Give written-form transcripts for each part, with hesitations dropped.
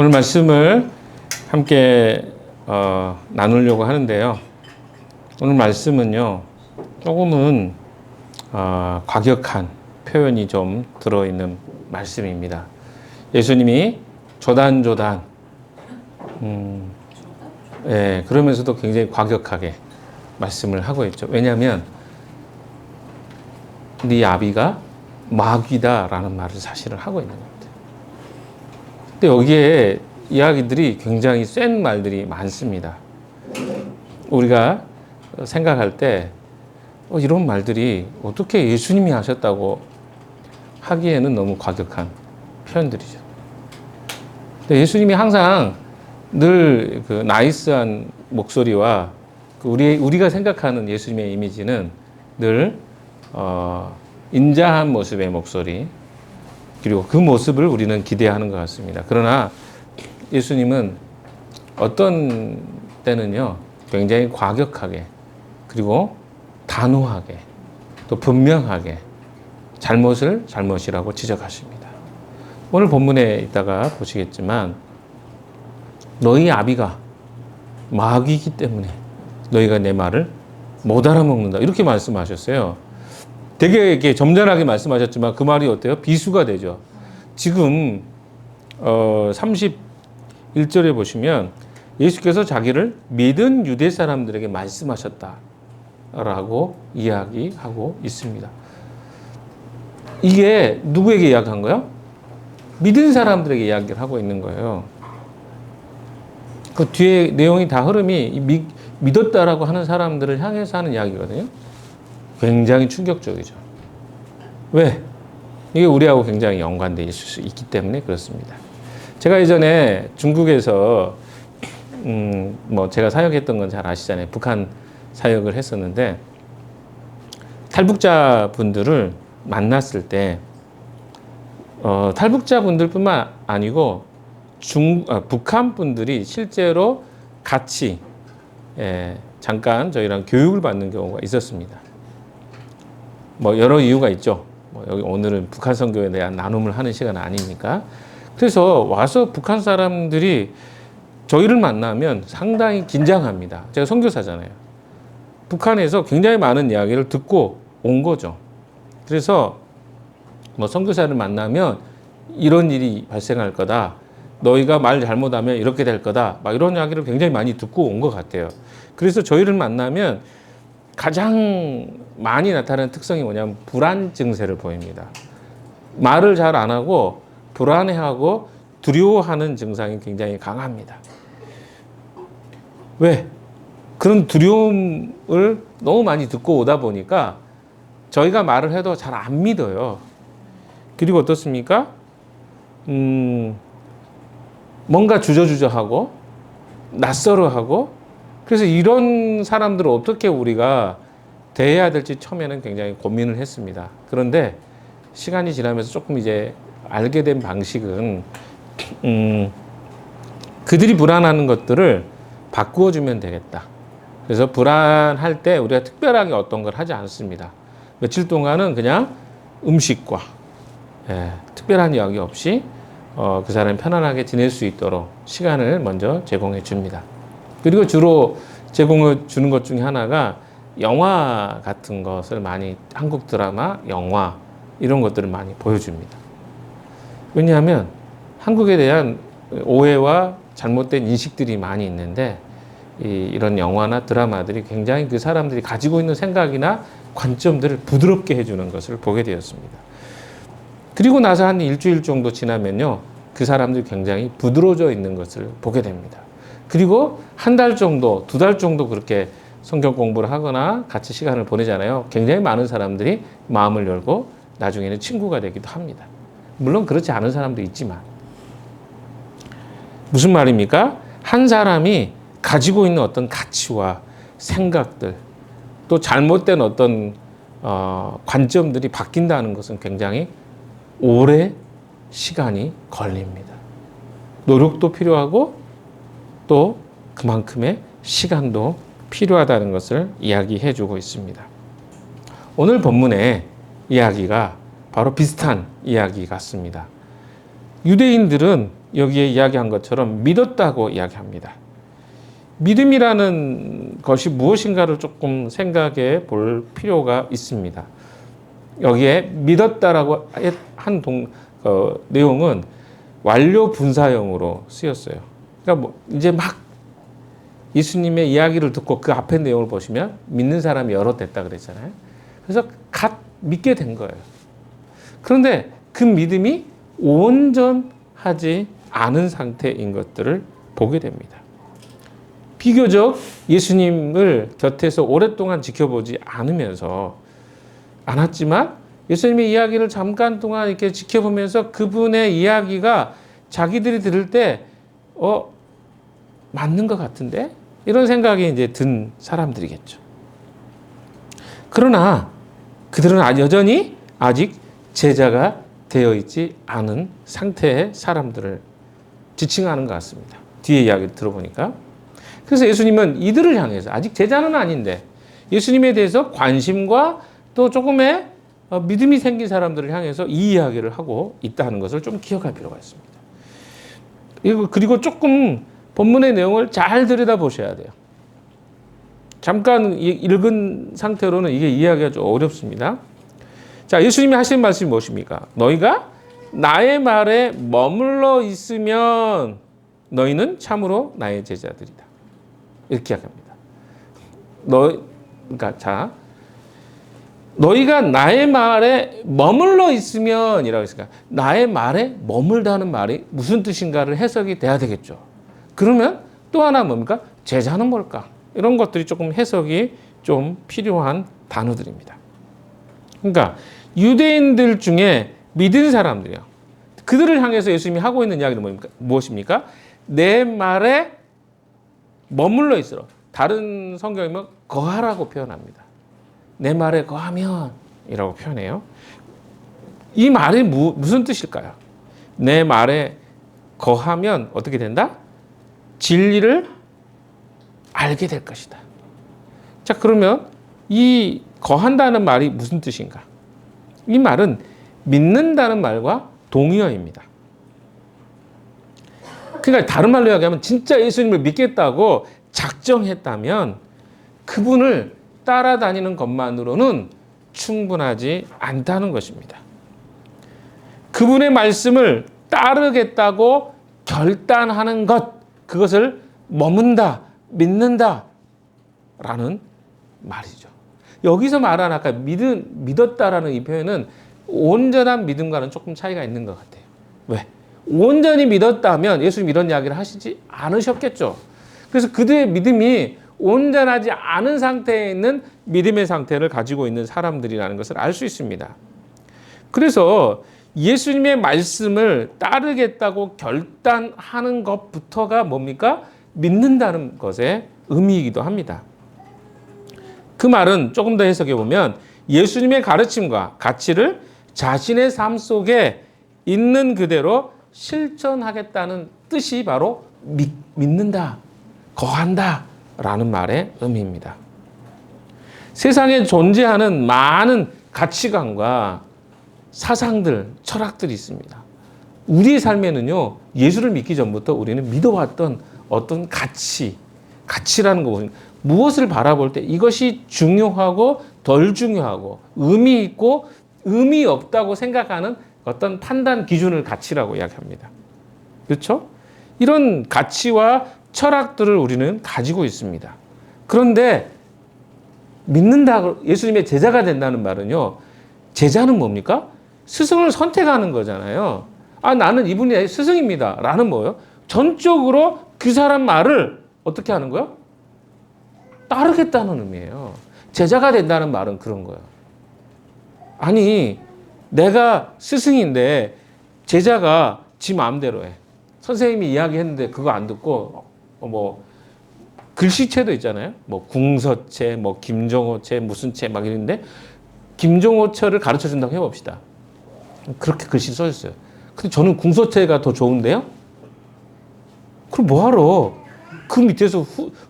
오늘 말씀을 함께 나누려고 하는데요. 오늘 말씀은요, 조금은 과격한 표현이 좀 들어있는 말씀입니다. 예수님이 조단조단, 그러면서도 굉장히 과격하게 말씀을 하고 있죠. 왜냐하면 네 아비가 마귀다라는 말을 사실을 하고 있는 겁니다. 근데 여기에 이야기들이 굉장히 센 말들이 많습니다. 우리가 생각할 때 이런 말들이 어떻게 예수님이 하셨다고 하기에는 너무 과격한 표현들이죠. 근데 예수님이 항상 늘 그 나이스한 목소리와 우리가 생각하는 예수님의 이미지는 늘 인자한 모습의 목소리, 그리고 그 모습을 우리는 기대하는 것 같습니다. 그러나 예수님은 어떤 때는요, 굉장히 과격하게, 그리고 단호하게, 또 분명하게 잘못을 잘못이라고 지적하십니다. 오늘 본문에 있다가 보시겠지만, 너희 아비가 마귀이기 때문에 너희가 내 말을 못 알아먹는다, 이렇게 말씀하셨어요. 되게 이렇게 점잖하게 말씀하셨지만 그 말이 어때요? 비수가 되죠. 지금 31절에 보시면 예수께서 자기를 믿은 유대 사람들에게 말씀하셨다라고 이야기하고 있습니다. 이게 누구에게 이야기한 거예요? 믿은 사람들에게 이야기를 하고 있는 거예요. 그 뒤에 내용이 다 흐름이 믿었다라고 하는 사람들을 향해서 하는 이야기거든요. 굉장히 충격적이죠. 왜? 이게 우리하고 굉장히 연관되어 있을 수 있기 때문에 그렇습니다. 제가 예전에 중국에서 제가 사역했던 건 잘 아시잖아요. 북한 사역을 했었는데, 탈북자 분들을 만났을 때 탈북자 분들뿐만 아니고 북한 분들이 실제로 같이 잠깐 저희랑 교육을 받는 경우가 있었습니다. 여러 이유가 있죠. 여기 오늘은 북한 선교에 대한 나눔을 하는 시간 아니니까. 그래서 와서 북한 사람들이 저희를 만나면 상당히 긴장합니다. 제가 선교사잖아요. 북한에서 굉장히 많은 이야기를 듣고 온 거죠. 그래서 선교사를 만나면 이런 일이 발생할 거다, 너희가 말 잘못하면 이렇게 될 거다, 막 이런 이야기를 굉장히 많이 듣고 온 것 같아요. 그래서 저희를 만나면 가장 많이 나타나는 특성이 뭐냐면 불안 증세를 보입니다. 말을 잘 안 하고 불안해하고 두려워하는 증상이 굉장히 강합니다. 왜? 그런 두려움을 너무 많이 듣고 오다 보니까 저희가 말을 해도 잘 안 믿어요. 그리고 어떻습니까? 뭔가 주저주저하고 낯설어하고, 그래서 이런 사람들을 어떻게 우리가 대해야 될지 처음에는 굉장히 고민을 했습니다. 그런데 시간이 지나면서 조금 이제 알게 된 방식은 그들이 불안하는 것들을 바꾸어주면 되겠다. 그래서 불안할 때 우리가 특별하게 어떤 걸 하지 않습니다. 며칠 동안은 그냥 음식과 특별한 이야기 없이 그 사람이 편안하게 지낼 수 있도록 시간을 먼저 제공해 줍니다. 그리고 주로 제공해 주는 것 중에 하나가 영화 같은 것을 많이, 한국 드라마, 영화 이런 것들을 많이 보여줍니다. 왜냐하면 한국에 대한 오해와 잘못된 인식들이 많이 있는데, 이런 영화나 드라마들이 굉장히 그 사람들이 가지고 있는 생각이나 관점들을 부드럽게 해주는 것을 보게 되었습니다. 그리고 나서 한 일주일 정도 지나면요, 그 사람들이 굉장히 부드러워져 있는 것을 보게 됩니다. 그리고 한 달 정도, 2달 정도 그렇게 성경 공부를 하거나 같이 시간을 보내잖아요. 굉장히 많은 사람들이 마음을 열고 나중에는 친구가 되기도 합니다. 물론 그렇지 않은 사람도 있지만. 무슨 말입니까? 한 사람이 가지고 있는 어떤 가치와 생각들, 또 잘못된 어떤 관점들이 바뀐다는 것은 굉장히 오래 시간이 걸립니다. 노력도 필요하고 또 그만큼의 시간도 필요하다는 것을 이야기해 주고 있습니다. 오늘 본문의 이야기가 바로 비슷한 이야기 같습니다. 유대인들은 여기에 이야기한 것처럼 믿었다고 이야기합니다. 믿음이라는 것이 무엇인가를 조금 생각해 볼 필요가 있습니다. 여기에 믿었다라고 한 내용은 완료 분사형으로 쓰였어요. 그러니까 뭐 이제 막 예수님의 이야기를 듣고 그 앞에 내용을 보시면 믿는 사람이 여러 됐다 그랬잖아요. 그래서 갓 믿게 된 거예요. 그런데 그 믿음이 온전하지 않은 상태인 것들을 보게 됩니다. 비교적 예수님을 곁에서 오랫동안 지켜보지 않았지만 예수님의 이야기를 잠깐 동안 이렇게 지켜보면서 그분의 이야기가 자기들이 들을 때 맞는 것 같은데? 이런 생각이 이제 든 사람들이겠죠. 그러나 그들은 여전히 아직 제자가 되어 있지 않은 상태의 사람들을 지칭하는 것 같습니다. 뒤에 이야기를 들어보니까. 그래서 예수님은 이들을 향해서 아직 제자는 아닌데 예수님에 대해서 관심과 또 조금의 믿음이 생긴 사람들을 향해서 이 이야기를 하고 있다는 것을 좀 기억할 필요가 있습니다. 그리고 조금 본문의 내용을 잘 들여다보셔야 돼요. 잠깐 읽은 상태로는 이게 이해하기가 좀 어렵습니다. 자, 예수님이 하신 말씀이 무엇입니까? 너희가 나의 말에 머물러 있으면 너희는 참으로 나의 제자들이다. 이렇게 이야기합니다. 너희가 나의 말에 머물러 있으면 이라고 했으니까 나의 말에 머물다는 말이 무슨 뜻인가를 해석이 돼야 되겠죠. 그러면 또 하나 뭡니까? 제자는 뭘까? 이런 것들이 조금 해석이 좀 필요한 단어들입니다. 그러니까 유대인들 중에 믿은 사람들이요. 그들을 향해서 예수님이 하고 있는 이야기는 무엇입니까? 내 말에 머물러 있으라. 다른 성경이면 거하라고 표현합니다. 내 말에 거하면 이라고 표현해요. 이 말이 무슨 뜻일까요? 내 말에 거하면 어떻게 된다? 진리를 알게 될 것이다. 자, 그러면 이 거한다는 말이 무슨 뜻인가? 이 말은 믿는다는 말과 동의어입니다. 그러니까 다른 말로 이야기하면 진짜 예수님을 믿겠다고 작정했다면 그분을 따라다니는 것만으로는 충분하지 않다는 것입니다. 그분의 말씀을 따르겠다고 결단하는 것, 그것을 머문다, 믿는다 라는 말이죠. 여기서 말한 아까 믿었다라는 이 표현은 온전한 믿음과는 조금 차이가 있는 것 같아요. 왜? 온전히 믿었다면 예수님 이런 이야기를 하시지 않으셨겠죠. 그래서 그들의 믿음이 온전하지 않은 상태에 있는 믿음의 상태를 가지고 있는 사람들이라는 것을 알 수 있습니다. 그래서 예수님의 말씀을 따르겠다고 결단하는 것부터가 뭡니까? 믿는다는 것의 의미이기도 합니다. 그 말은 조금 더 해석해 보면 예수님의 가르침과 가치를 자신의 삶 속에 있는 그대로 실천하겠다는 뜻이 바로 믿는다, 거한다 라는 말의 의미입니다. 세상에 존재하는 많은 가치관과 사상들, 철학들이 있습니다. 우리의 삶에는요, 예수를 믿기 전부터 우리는 믿어왔던 어떤 가치라는 거 무엇을 바라볼 때 이것이 중요하고 덜 중요하고 의미 있고 의미 없다고 생각하는 어떤 판단 기준을 가치라고 이야기합니다. 그렇죠? 이런 가치와 철학들을 우리는 가지고 있습니다. 그런데 믿는다, 예수님의 제자가 된다는 말은요, 제자는 뭡니까? 스승을 선택하는 거잖아요. 나는 이분이 스승입니다. 라는 뭐예요? 전적으로 그 사람 말을 어떻게 하는 거예요? 따르겠다는 의미예요. 제자가 된다는 말은 그런 거예요. 아니, 내가 스승인데 제자가 지 마음대로 해. 선생님이 이야기했는데 그거 안 듣고 글씨체도 있잖아요. 궁서체, 김종호체, 무슨 체 막 이런데 김종호체를 가르쳐 준다고 해봅시다. 그렇게 글씨 써있어요. 근데 저는 궁서체가 더 좋은데요? 그럼 뭐하러 그 밑에서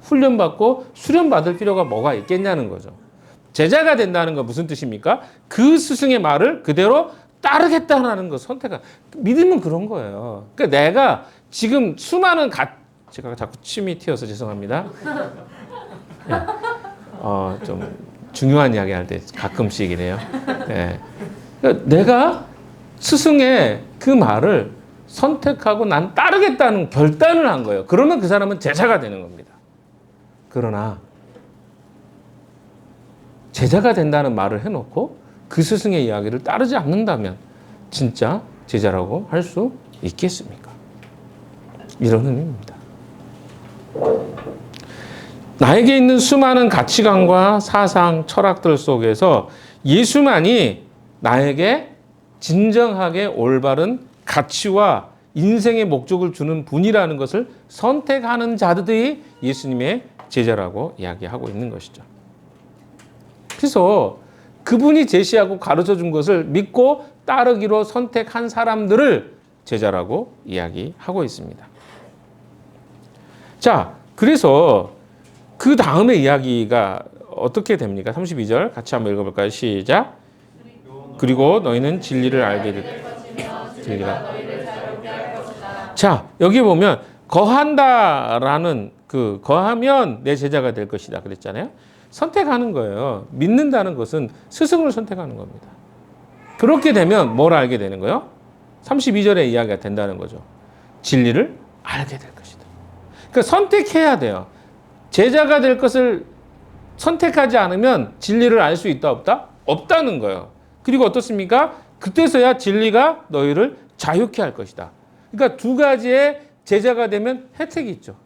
훈련받고 수련받을 필요가 뭐가 있겠냐는 거죠. 제자가 된다는 건 무슨 뜻입니까? 그 스승의 말을 그대로 따르겠다는 거 선택한. 믿음은 그런 거예요. 그러니까 내가 지금 수많은 제가 자꾸 침이 튀어서 죄송합니다. 예. 좀 중요한 이야기 할 때 가끔씩 이래요. 예. 그러니까 내가 스승의 그 말을 선택하고 난 따르겠다는 결단을 한 거예요. 그러면 그 사람은 제자가 되는 겁니다. 그러나 제자가 된다는 말을 해놓고 그 스승의 이야기를 따르지 않는다면 진짜 제자라고 할 수 있겠습니까? 이런 의미입니다. 나에게 있는 수많은 가치관과 사상, 철학들 속에서 예수만이 나에게 진정하게 올바른 가치와 인생의 목적을 주는 분이라는 것을 선택하는 자들이 예수님의 제자라고 이야기하고 있는 것이죠. 그래서 그분이 제시하고 가르쳐 준 것을 믿고 따르기로 선택한 사람들을 제자라고 이야기하고 있습니다. 자, 그래서 그 다음의 이야기가 어떻게 됩니까? 32절 같이 한번 읽어볼까요? 시작. 그리고 너희는 진리를 알게 됐다. 진리가. 자, 여기 보면 거한다라는 거하면 내 제자가 될 것이다 그랬잖아요. 선택하는 거예요. 믿는다는 것은 스승을 선택하는 겁니다. 그렇게 되면 뭘 알게 되는 거예요? 32절의 이야기가 된다는 거죠. 진리를 알게 될 것이다. 그러니까 선택해야 돼요. 제자가 될 것을 선택하지 않으면 진리를 알 수 있다 없다? 없다는 거예요. 그리고 어떻습니까? 그때서야 진리가 너희를 자유케 할 것이다. 그러니까 두 가지의 제자가 되면 혜택이 있죠.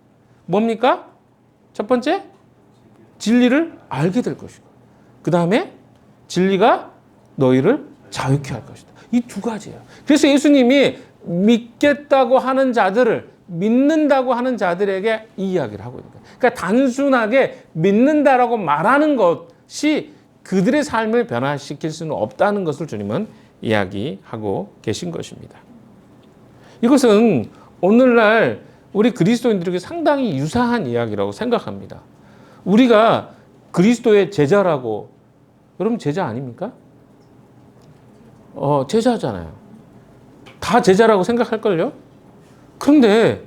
뭡니까? 첫 번째, 진리를 알게 될 것이고, 그 다음에 진리가 너희를 자유케 할 것이다. 이 두 가지예요. 그래서 예수님이 믿겠다고 하는 자들을, 믿는다고 하는 자들에게 이 이야기를 하고 있는 거예요. 그러니까 단순하게 믿는다라고 말하는 것이 그들의 삶을 변화시킬 수는 없다는 것을 주님은 이야기하고 계신 것입니다. 이것은 오늘날 우리 그리스도인들에게 상당히 유사한 이야기라고 생각합니다. 우리가 그리스도의 제자라고, 여러분 제자 아닙니까? 제자잖아요. 다 제자라고 생각할걸요? 그런데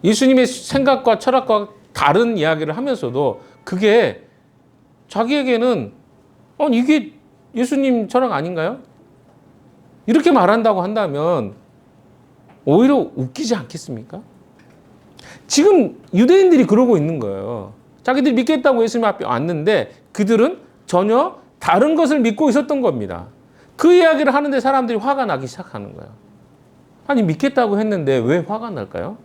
예수님의 생각과 철학과 다른 이야기를 하면서도 그게 자기에게는 이게 예수님 철학 아닌가요? 이렇게 말한다고 한다면 오히려 웃기지 않겠습니까? 지금 유대인들이 그러고 있는 거예요. 자기들이 믿겠다고 예수님 앞에 왔는데 그들은 전혀 다른 것을 믿고 있었던 겁니다. 그 이야기를 하는데 사람들이 화가 나기 시작하는 거예요. 아니 믿겠다고 했는데 왜 화가 날까요?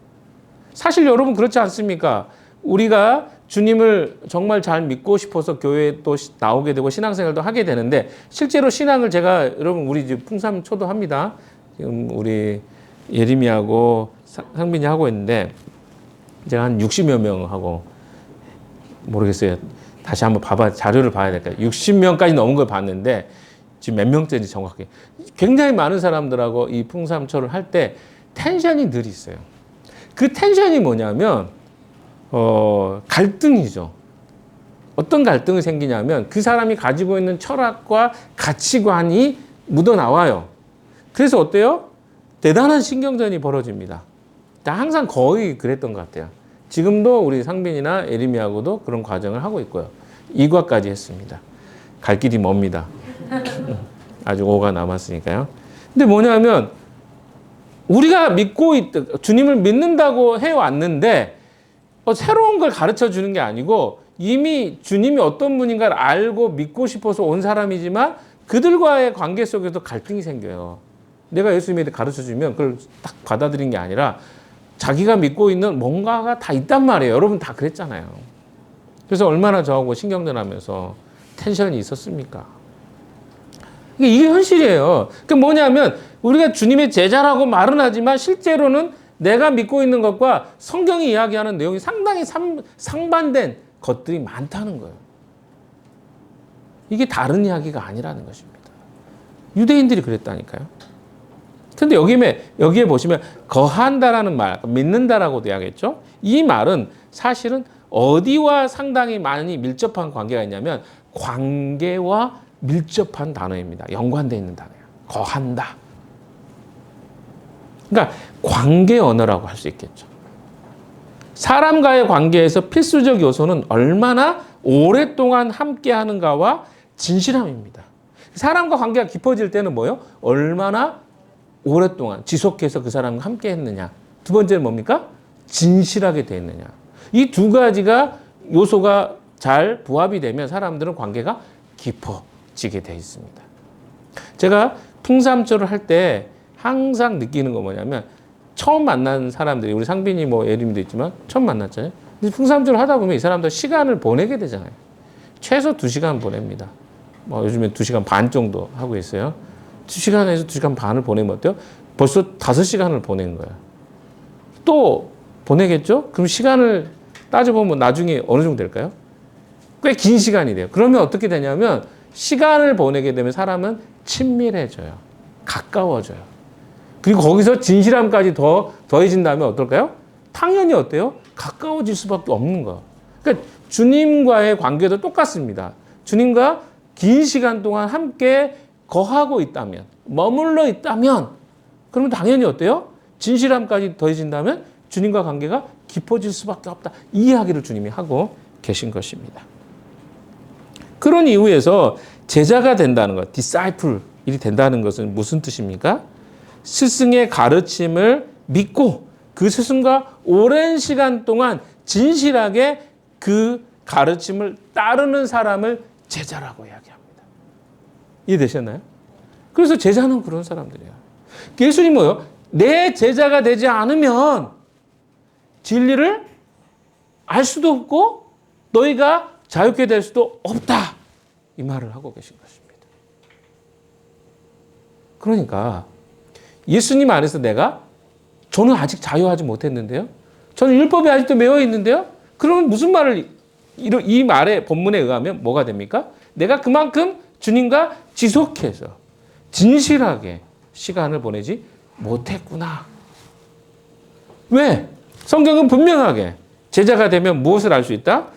사실 여러분 그렇지 않습니까? 우리가 주님을 정말 잘 믿고 싶어서 교회에 또 나오게 되고 신앙생활도 하게 되는데 실제로 신앙을 제가 여러분 우리 이제 풍삼초도 합니다. 지금 우리 예림이하고 상빈이 하고 있는데 제가 한 60여 명하고 모르겠어요. 다시 한번 자료를 봐야 될까요? 60명까지 넘은 걸 봤는데 지금 몇 명째인지 정확하게. 굉장히 많은 사람들하고 이 풍삼초를 할 때 텐션이 늘 있어요. 그 텐션이 뭐냐면 갈등이죠. 어떤 갈등이 생기냐면 그 사람이 가지고 있는 철학과 가치관이 묻어나와요. 그래서 어때요? 대단한 신경전이 벌어집니다. 항상 거의 그랬던 것 같아요. 지금도 우리 상빈이나 에리미하고도 그런 과정을 하고 있고요. 이과까지 했습니다. 갈 길이 멉니다. 아직 5가 남았으니까요. 근데 뭐냐면 우리가 주님을 믿는다고 해왔는데 새로운 걸 가르쳐 주는 게 아니고 이미 주님이 어떤 분인가를 알고 믿고 싶어서 온 사람이지만 그들과의 관계 속에서 갈등이 생겨요. 내가 예수님에 대해 가르쳐 주면 그걸 딱 받아들인 게 아니라 자기가 믿고 있는 뭔가가 다 있단 말이에요. 여러분 다 그랬잖아요. 그래서 얼마나 저하고 신경전하면서 텐션이 있었습니까? 이게 현실이에요. 그게 뭐냐면 우리가 주님의 제자라고 말은 하지만 실제로는 내가 믿고 있는 것과 성경이 이야기하는 내용이 상당히 상반된 것들이 많다는 거예요. 이게 다른 이야기가 아니라는 것입니다. 유대인들이 그랬다니까요. 근데 여기에 보시면 거한다라는 말, 믿는다라고도 이야기했죠. 이 말은 사실은 어디와 상당히 많이 밀접한 관계가 있냐면 관계와 밀접한 단어입니다. 연관되어 있는 단어예요. 거한다. 그러니까 관계 언어라고 할 수 있겠죠. 사람과의 관계에서 필수적 요소는 얼마나 오랫동안 함께 하는가와 진실함입니다. 사람과 관계가 깊어질 때는 뭐예요? 얼마나 오랫동안 지속해서 그 사람과 함께 했느냐. 두 번째는 뭡니까? 진실하게 됐느냐. 이 두 가지가 요소가 잘 부합이 되면 사람들은 관계가 깊어지게 돼 있습니다. 제가 풍삼초를 할 때 항상 느끼는 거 뭐냐면 처음 만난 사람들이 우리 상빈이 뭐 예림이도 있지만 처음 만났잖아요. 근데 풍삼초를 하다 보면 이 사람들 시간을 보내게 되잖아요. 최소 2시간 보냅니다. 뭐 요즘에 2시간 반 정도 하고 있어요. 2시간에서 2시간 반을 보내면 어때요? 벌써 5시간을 보낸 거예요. 또 보내겠죠? 그럼 시간을 따져보면 나중에 어느 정도 될까요? 꽤 긴 시간이 돼요. 그러면 어떻게 되냐면 시간을 보내게 되면 사람은 친밀해져요. 가까워져요. 그리고 거기서 진실함까지 더해진다면 어떨까요? 당연히 어때요? 가까워질 수밖에 없는 거예요. 그러니까 주님과의 관계도 똑같습니다. 주님과 긴 시간 동안 함께 거하고 있다면, 머물러 있다면, 그러면 당연히 어때요? 진실함까지 더해진다면 주님과 관계가 깊어질 수밖에 없다. 이 이야기를 주님이 하고 계신 것입니다. 그런 이유에서 제자가 된다는 것, disciple이 된다는 것은 무슨 뜻입니까? 스승의 가르침을 믿고 그 스승과 오랜 시간 동안 진실하게 그 가르침을 따르는 사람을 제자라고 이야기합니다. 이해되셨나요? 그래서 제자는 그런 사람들이에요. 예수님 뭐요? 내 제자가 되지 않으면 진리를 알 수도 없고 너희가 자유케 될 수도 없다. 이 말을 하고 계신 것입니다. 그러니까 예수님 안에서 저는 아직 자유하지 못했는데요. 저는 율법에 아직도 매여 있는데요. 그러면 무슨 말을 이 말의 본문에 의하면 뭐가 됩니까? 내가 그만큼 주님과 지속해서 진실하게 시간을 보내지 못했구나. 왜? 성경은 분명하게 제자가 되면 무엇을 알 수 있다?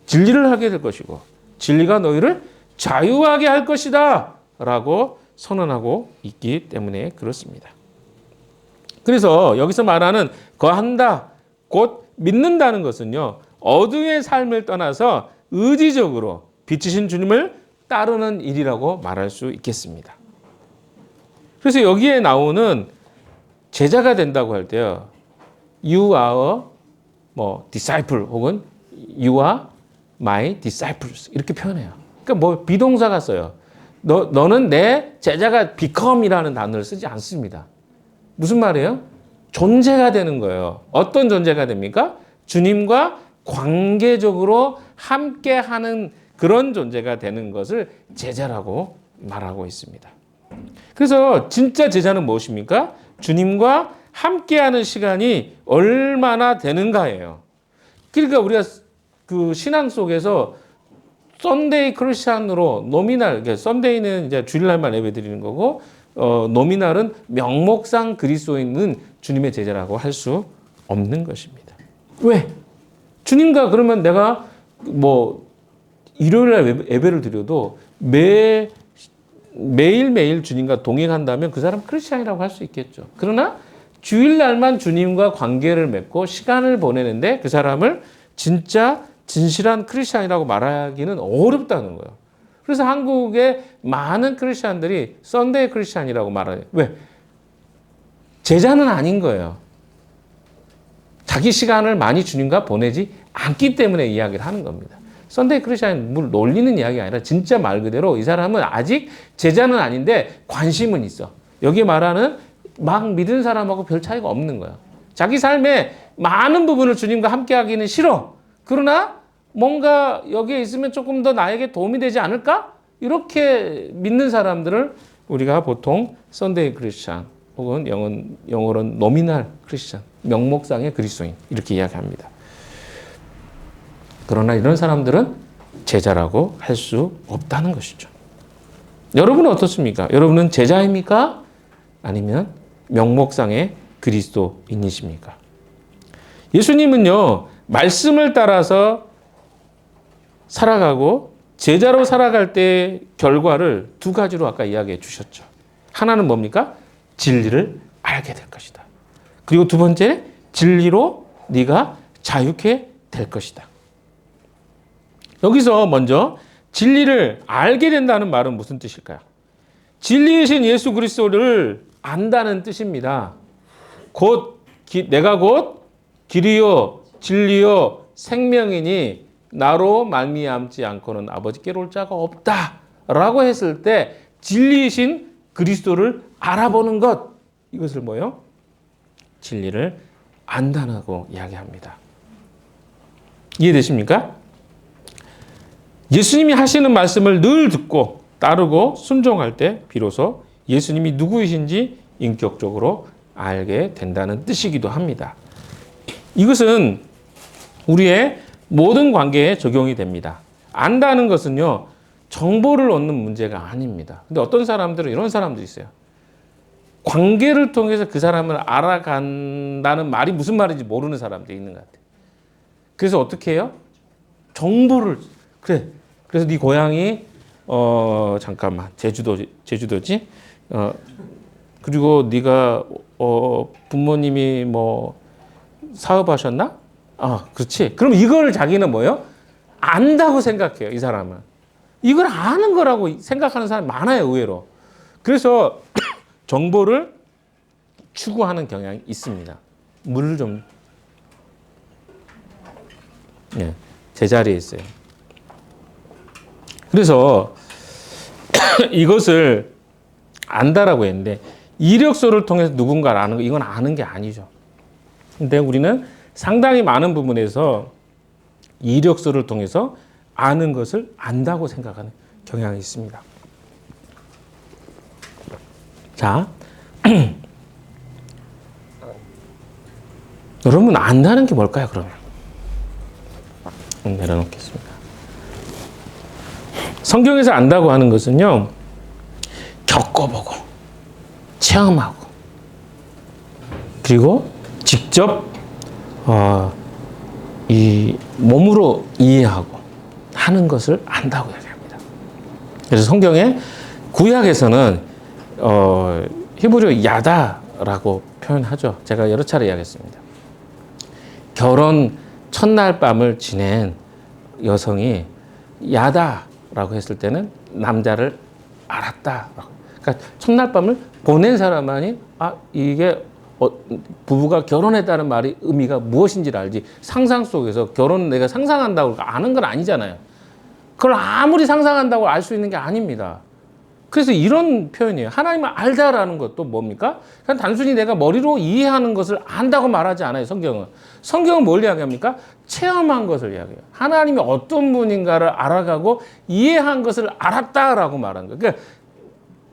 진리를 하게 될 것이고 진리가 너희를 자유하게 할 것이다 라고 선언하고 있기 때문에 그렇습니다. 그래서 여기서 말하는 거한다, 곧 믿는다는 것은요. 어둠의 삶을 떠나서 의지적으로 빛이신 주님을 따르는 일이라고 말할 수 있겠습니다. 그래서 여기에 나오는 제자가 된다고 할 때요. You are disciple 혹은 You are my disciples 이렇게 표현해요. 그러니까 비동사가 써요. 너는 내 제자가 become이라는 단어를 쓰지 않습니다. 무슨 말이에요? 존재가 되는 거예요. 어떤 존재가 됩니까? 주님과 관계적으로 함께하는 그런 존재가 되는 것을 제자라고 말하고 있습니다. 그래서 진짜 제자는 무엇입니까? 주님과 함께하는 시간이 얼마나 되는가예요. 그러니까 우리가 그 신앙 속에서 썬데이 크리스찬으로 노미널, 썬데이는 이제 주일날만 예배드리는 거고, 노미널은 명목상 그리스도인은 주님의 제자라고 할 수 없는 것입니다. 왜? 주님과 그러면 내가 일요일날 예배를 드려도 매일매일 주님과 동행한다면 그 사람 크리스찬이라고 할 수 있겠죠. 그러나 주일날만 주님과 관계를 맺고 시간을 보내는데 그 사람을 진짜 진실한 크리스찬이라고 말하기는 어렵다는 거예요. 그래서 한국의 많은 크리스찬들이 썬데이 크리스찬이라고 말해요. 왜? 제자는 아닌 거예요. 자기 시간을 많이 주님과 보내지 않기 때문에 이야기를 하는 겁니다. 썬데이 크리스찬은 물 놀리는 이야기가 아니라 진짜 말 그대로 이 사람은 아직 제자는 아닌데 관심은 있어. 여기 말하는 막 믿은 사람하고 별 차이가 없는 거예요. 자기 삶의 많은 부분을 주님과 함께 하기는 싫어. 그러나 뭔가 여기에 있으면 조금 더 나에게 도움이 되지 않을까? 이렇게 믿는 사람들을 우리가 보통 썬데이 크리스찬 혹은 영어로는 노미널 크리스찬, 명목상의 그리스도인 이렇게 이야기합니다. 그러나 이런 사람들은 제자라고 할 수 없다는 것이죠. 여러분은 어떻습니까? 여러분은 제자입니까? 아니면 명목상의 그리스도인이십니까? 예수님은요, 말씀을 따라서 살아가고 제자로 살아갈 때 결과를 두 가지로 아까 이야기해 주셨죠. 하나는 뭡니까? 진리를 알 알게 될 것이다. 그리고 두 번째, 진리로 네가 자유케 될 것이다. 여기서 먼저 진리를 알게 된다는 말은 무슨 뜻일까요? 진리이신 예수 그리스도를 안다는 뜻입니다. 내가 곧 길이요 진리요 생명이니 나로 말미암지 않고는 아버지께로 올 자가 없다라고 했을 때 진리이신 그리스도를 알아보는 것, 이것을 뭐요? 진리를 안다고 이야기합니다. 이해되십니까? 예수님이 하시는 말씀을 늘 듣고 따르고 순종할 때 비로소 예수님이 누구이신지 인격적으로 알게 된다는 뜻이기도 합니다. 이것은 우리의 모든 관계에 적용이 됩니다. 안다는 것은요, 정보를 얻는 문제가 아닙니다. 근데 어떤 사람들은 이런 사람들이 있어요. 관계를 통해서 그 사람을 알아간다는 말이 무슨 말인지 모르는 사람들이 있는 것 같아요. 그래서 어떻게 해요? 정보를, 그래. 그래서 네 고향이, 잠깐만, 제주도지? 그리고 네가, 부모님이 뭐, 사업하셨나? 그렇지. 그럼 이걸 자기는 뭐예요? 안다고 생각해요, 이 사람은. 이걸 아는 거라고 생각하는 사람이 많아요, 의외로. 그래서 정보를 추구하는 경향이 있습니다. 물을 좀, 네, 제자리에 있어요. 그래서 이것을 안다라고 했는데, 이력서를 통해서 누군가를 아는 거, 이건 아는 게 아니죠. 근데 우리는 상당히 많은 부분에서 이력서를 통해서 아는 것을 안다고 생각하는 경향이 있습니다. 자, 여러분 안다는 게 뭘까요, 그러면? 내려놓겠습니다. 성경에서 안다고 하는 것은요, 겪어보고, 체험하고, 그리고 직접 이 몸으로 이해하고 하는 것을 안다고 얘기합니다. 그래서 성경의 구약에서는 히브리어 야다라고 표현하죠. 제가 여러 차례 이야기했습니다. 결혼 첫날 밤을 지낸 여성이 야다라고 했을 때는 남자를 알았다. 그러니까 첫날 밤을 보낸 사람만이 이게 부부가 결혼했다는 말이 의미가 무엇인지를 알지, 상상 속에서 결혼 내가 상상한다고 아는 건 아니잖아요. 그걸 아무리 상상한다고 알 수 있는 게 아닙니다. 그래서 이런 표현이에요. 하나님을 알다라는 것도 뭡니까? 그냥 단순히 내가 머리로 이해하는 것을 안다고 말하지 않아요, 성경은. 성경은 뭘 이야기합니까? 체험한 것을 이야기해요. 하나님이 어떤 분인가를 알아가고 이해한 것을 알았다라고 말하는 거예요. 그러니까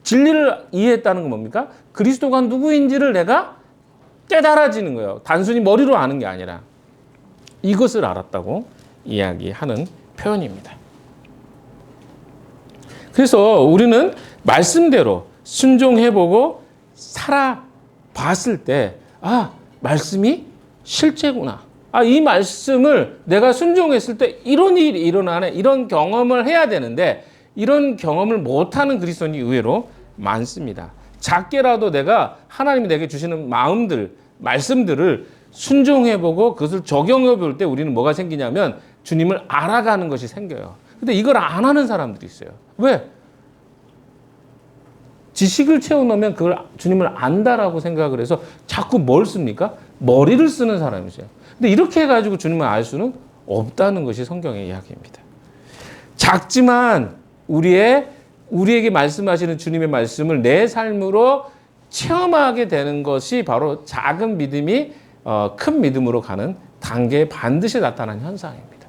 진리를 이해했다는 건 뭡니까? 그리스도가 누구인지를 내가 깨달아지는 거예요. 단순히 머리로 아는 게 아니라 이것을 알았다고 이야기하는 표현입니다. 그래서 우리는 말씀대로 순종해보고 살아봤을 때, 말씀이 실제구나. 이 말씀을 내가 순종했을 때 이런 일이 일어나네. 이런 경험을 해야 되는데 이런 경험을 못하는 그리스도인이 의외로 많습니다. 작게라도 내가 하나님이 내게 주시는 마음들, 말씀들을 순종해보고 그것을 적용해볼 때 우리는 뭐가 생기냐면 주님을 알아가는 것이 생겨요. 근데 이걸 안 하는 사람들이 있어요. 왜? 지식을 채워놓으면 그걸 주님을 안다라고 생각을 해서 자꾸 뭘 씁니까? 머리를 쓰는 사람이세요. 근데 이렇게 해가지고 주님을 알 수는 없다는 것이 성경의 이야기입니다. 작지만 우리에게 말씀하시는 주님의 말씀을 내 삶으로 체험하게 되는 것이 바로 작은 믿음이 큰 믿음으로 가는 단계에 반드시 나타나는 현상입니다.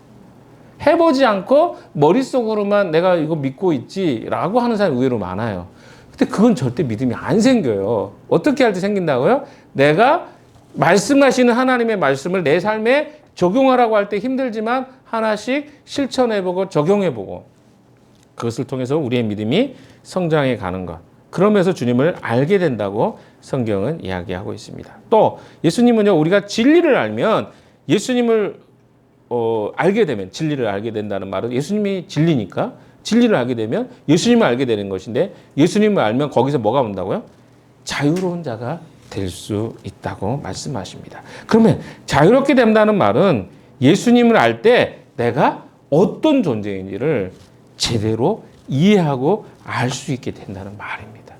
해보지 않고 머릿속으로만 내가 이거 믿고 있지라고 하는 사람이 의외로 많아요. 근데 그건 절대 믿음이 안 생겨요. 어떻게 할 때 생긴다고요? 내가 말씀하시는 하나님의 말씀을 내 삶에 적용하라고 할 때 힘들지만 하나씩 실천해보고 적용해보고 그것을 통해서 우리의 믿음이 성장해 가는 것. 그러면서 주님을 알게 된다고 성경은 이야기하고 있습니다. 또 예수님은요, 우리가 진리를 알면 예수님을 알게 되면, 진리를 알게 된다는 말은 예수님이 진리니까 진리를 알게 되면 예수님을 알게 되는 것인데 예수님을 알면 거기서 뭐가 온다고요? 자유로운 자가 될 수 있다고 말씀하십니다. 그러면 자유롭게 된다는 말은 예수님을 알 때 내가 어떤 존재인지를 제대로 이해하고 알 수 있게 된다는 말입니다.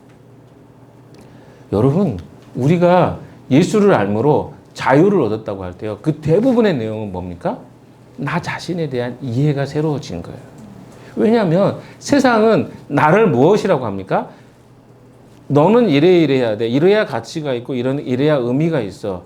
여러분, 우리가 예수를 알므로 자유를 얻었다고 할 때요, 그 대부분의 내용은 뭡니까? 나 자신에 대한 이해가 새로워진 거예요. 왜냐하면 세상은 나를 무엇이라고 합니까? 너는 이래야 돼. 이래야 가치가 있고 이래야 의미가 있어.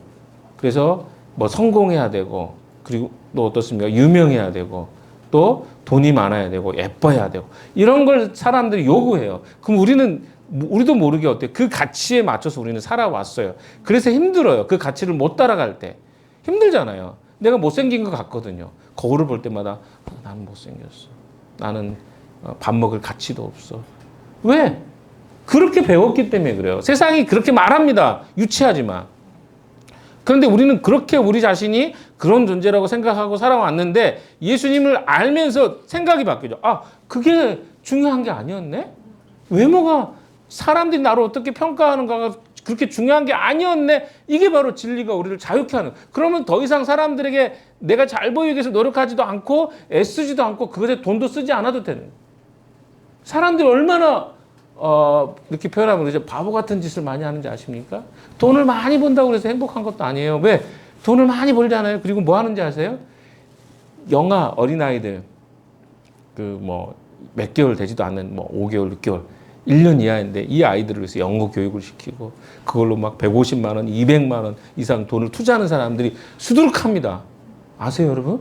그래서 뭐 성공해야 되고, 그리고 또 어떻습니까? 유명해야 되고, 또 돈이 많아야 되고, 예뻐야 되고, 이런 걸 사람들이 요구해요. 그럼 우리도 모르게 어때요? 그 가치에 맞춰서 우리는 살아왔어요. 그래서 힘들어요. 그 가치를 못 따라갈 때. 힘들잖아요. 내가 못생긴 것 같거든요. 거울을 볼 때마다 나는 못생겼어. 나는 밥 먹을 가치도 없어. 왜? 그렇게 배웠기 때문에 그래요. 세상이 그렇게 말합니다. 유치하지만. 그런데 우리는 그렇게 우리 자신이 그런 존재라고 생각하고 살아왔는데 예수님을 알면서 생각이 바뀌죠. 아, 그게 중요한 게 아니었네? 외모가 사람들이 나를 어떻게 평가하는가가 그렇게 중요한 게 아니었네. 이게 바로 진리가 우리를 자유케 하는. 그러면 더 이상 사람들에게 내가 잘 보이기 위해서 노력하지도 않고 애쓰지도 않고 그것에 돈도 쓰지 않아도 되는. 사람들이 얼마나 이렇게 표현하면 그러죠. 바보 같은 짓을 많이 하는지 아십니까? 돈을 많이 번다고 해서 행복한 것도 아니에요. 왜? 돈을 많이 벌잖아요. 그리고 뭐 하는지 아세요? 영아 어린아이들 몇 개월 되지도 않는 5개월, 6개월 1년 이하인데 이 아이들을 위해서 영어 교육을 시키고 그걸로 막 150만 원, 200만 원 이상 돈을 투자하는 사람들이 수두룩합니다. 아세요, 여러분?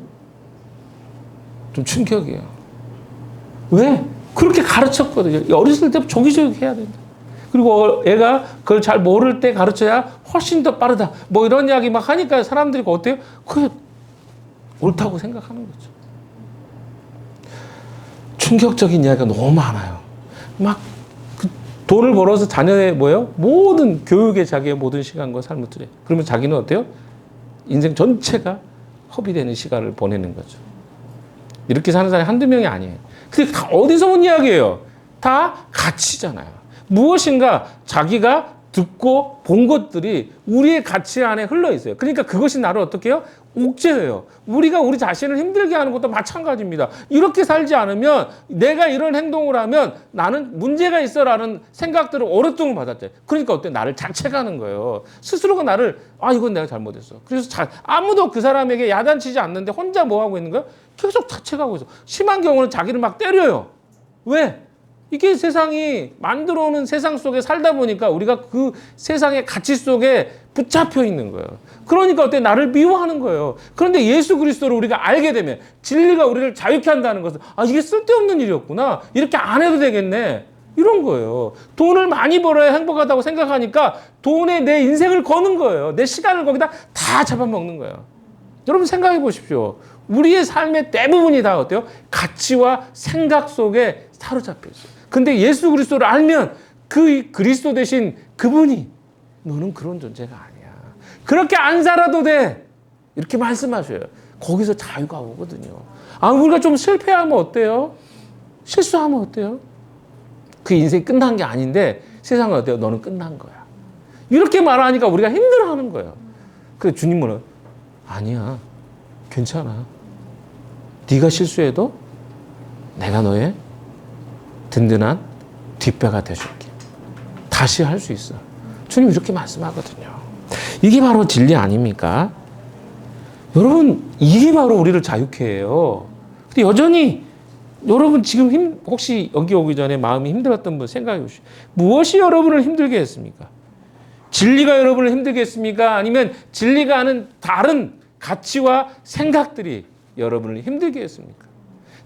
좀 충격이에요. 왜? 그렇게 가르쳤거든요. 어렸을 때 조기교육 해야 된다. 그리고 애가 그걸 잘 모를 때 가르쳐야 훨씬 더 빠르다. 뭐 이런 이야기 막 하니까 사람들이 어때요? 그게 옳다고 생각하는 거죠. 충격적인 이야기가 너무 많아요. 막 돈을 벌어서 자녀의 모든 교육에 자기의 모든 시간과 삶을 들여요. 그러면 자기는 어때요? 인생 전체가 허비되는 시간을 보내는 거죠. 이렇게 사는 사람이 한두 명이 아니에요. 근데 다 어디서 온 이야기예요? 다 가치잖아요. 무엇인가 자기가 듣고 본 것들이 우리의 가치 안에 흘러 있어요. 그러니까 그것이 나를 어떻게 해요? 옥죄해요. 우리가 우리 자신을 힘들게 하는 것도 마찬가지입니다. 이렇게 살지 않으면 내가 이런 행동을 하면 나는 문제가 있어라는 생각들을 오랫동안 받았대요. 그러니까 어때? 나를 자책하는 거예요. 스스로가 나를 이건 내가 잘못했어. 그래서 아무도 그 사람에게 야단치지 않는데 혼자 뭐 하고 있는 거예요? 계속 자책하고 있어. 심한 경우는 자기를 막 때려요. 왜? 이게 세상이 만들어 오는 세상 속에 살다 보니까 우리가 그 세상의 가치 속에 붙잡혀 있는 거예요. 그러니까 어때? 나를 미워하는 거예요. 그런데 예수 그리스도를 우리가 알게 되면 진리가 우리를 자유케 한다는 것은 이게 쓸데없는 일이었구나. 이렇게 안 해도 되겠네. 이런 거예요. 돈을 많이 벌어야 행복하다고 생각하니까 돈에 내 인생을 거는 거예요. 내 시간을 거기다 다 잡아먹는 거예요. 여러분 생각해 보십시오. 우리의 삶의 대부분이 다 어때요? 가치와 생각 속에 사로잡혀 있어요. 근데 예수 그리스도를 알면 그 그리스도 대신 그분이 너는 그런 존재가 아니야. 그렇게 안 살아도 돼. 이렇게 말씀하셔요. 거기서 자유가 오거든요. 우리가 좀 실패하면 어때요? 실수하면 어때요? 그 인생이 끝난 게 아닌데 세상은 어때요? 너는 끝난 거야. 이렇게 말하니까 우리가 힘들어하는 거예요. 그래서 주님은 아니야. 괜찮아. 네가 실수해도 내가 너의 든든한 뒷배가 돼줄게. 다시 할 수 있어. 주님 이렇게 말씀하거든요. 이게 바로 진리 아닙니까? 여러분 이게 바로 우리를 자유케 해요. 근데 여전히 여러분 지금 혹시 여기 오기 전에 마음이 힘들었던 분 생각해 보시죠. 무엇이 여러분을 힘들게 했습니까? 진리가 여러분을 힘들게 했습니까? 아니면 진리가 하는 다른 가치와 생각들이 여러분을 힘들게 했습니까?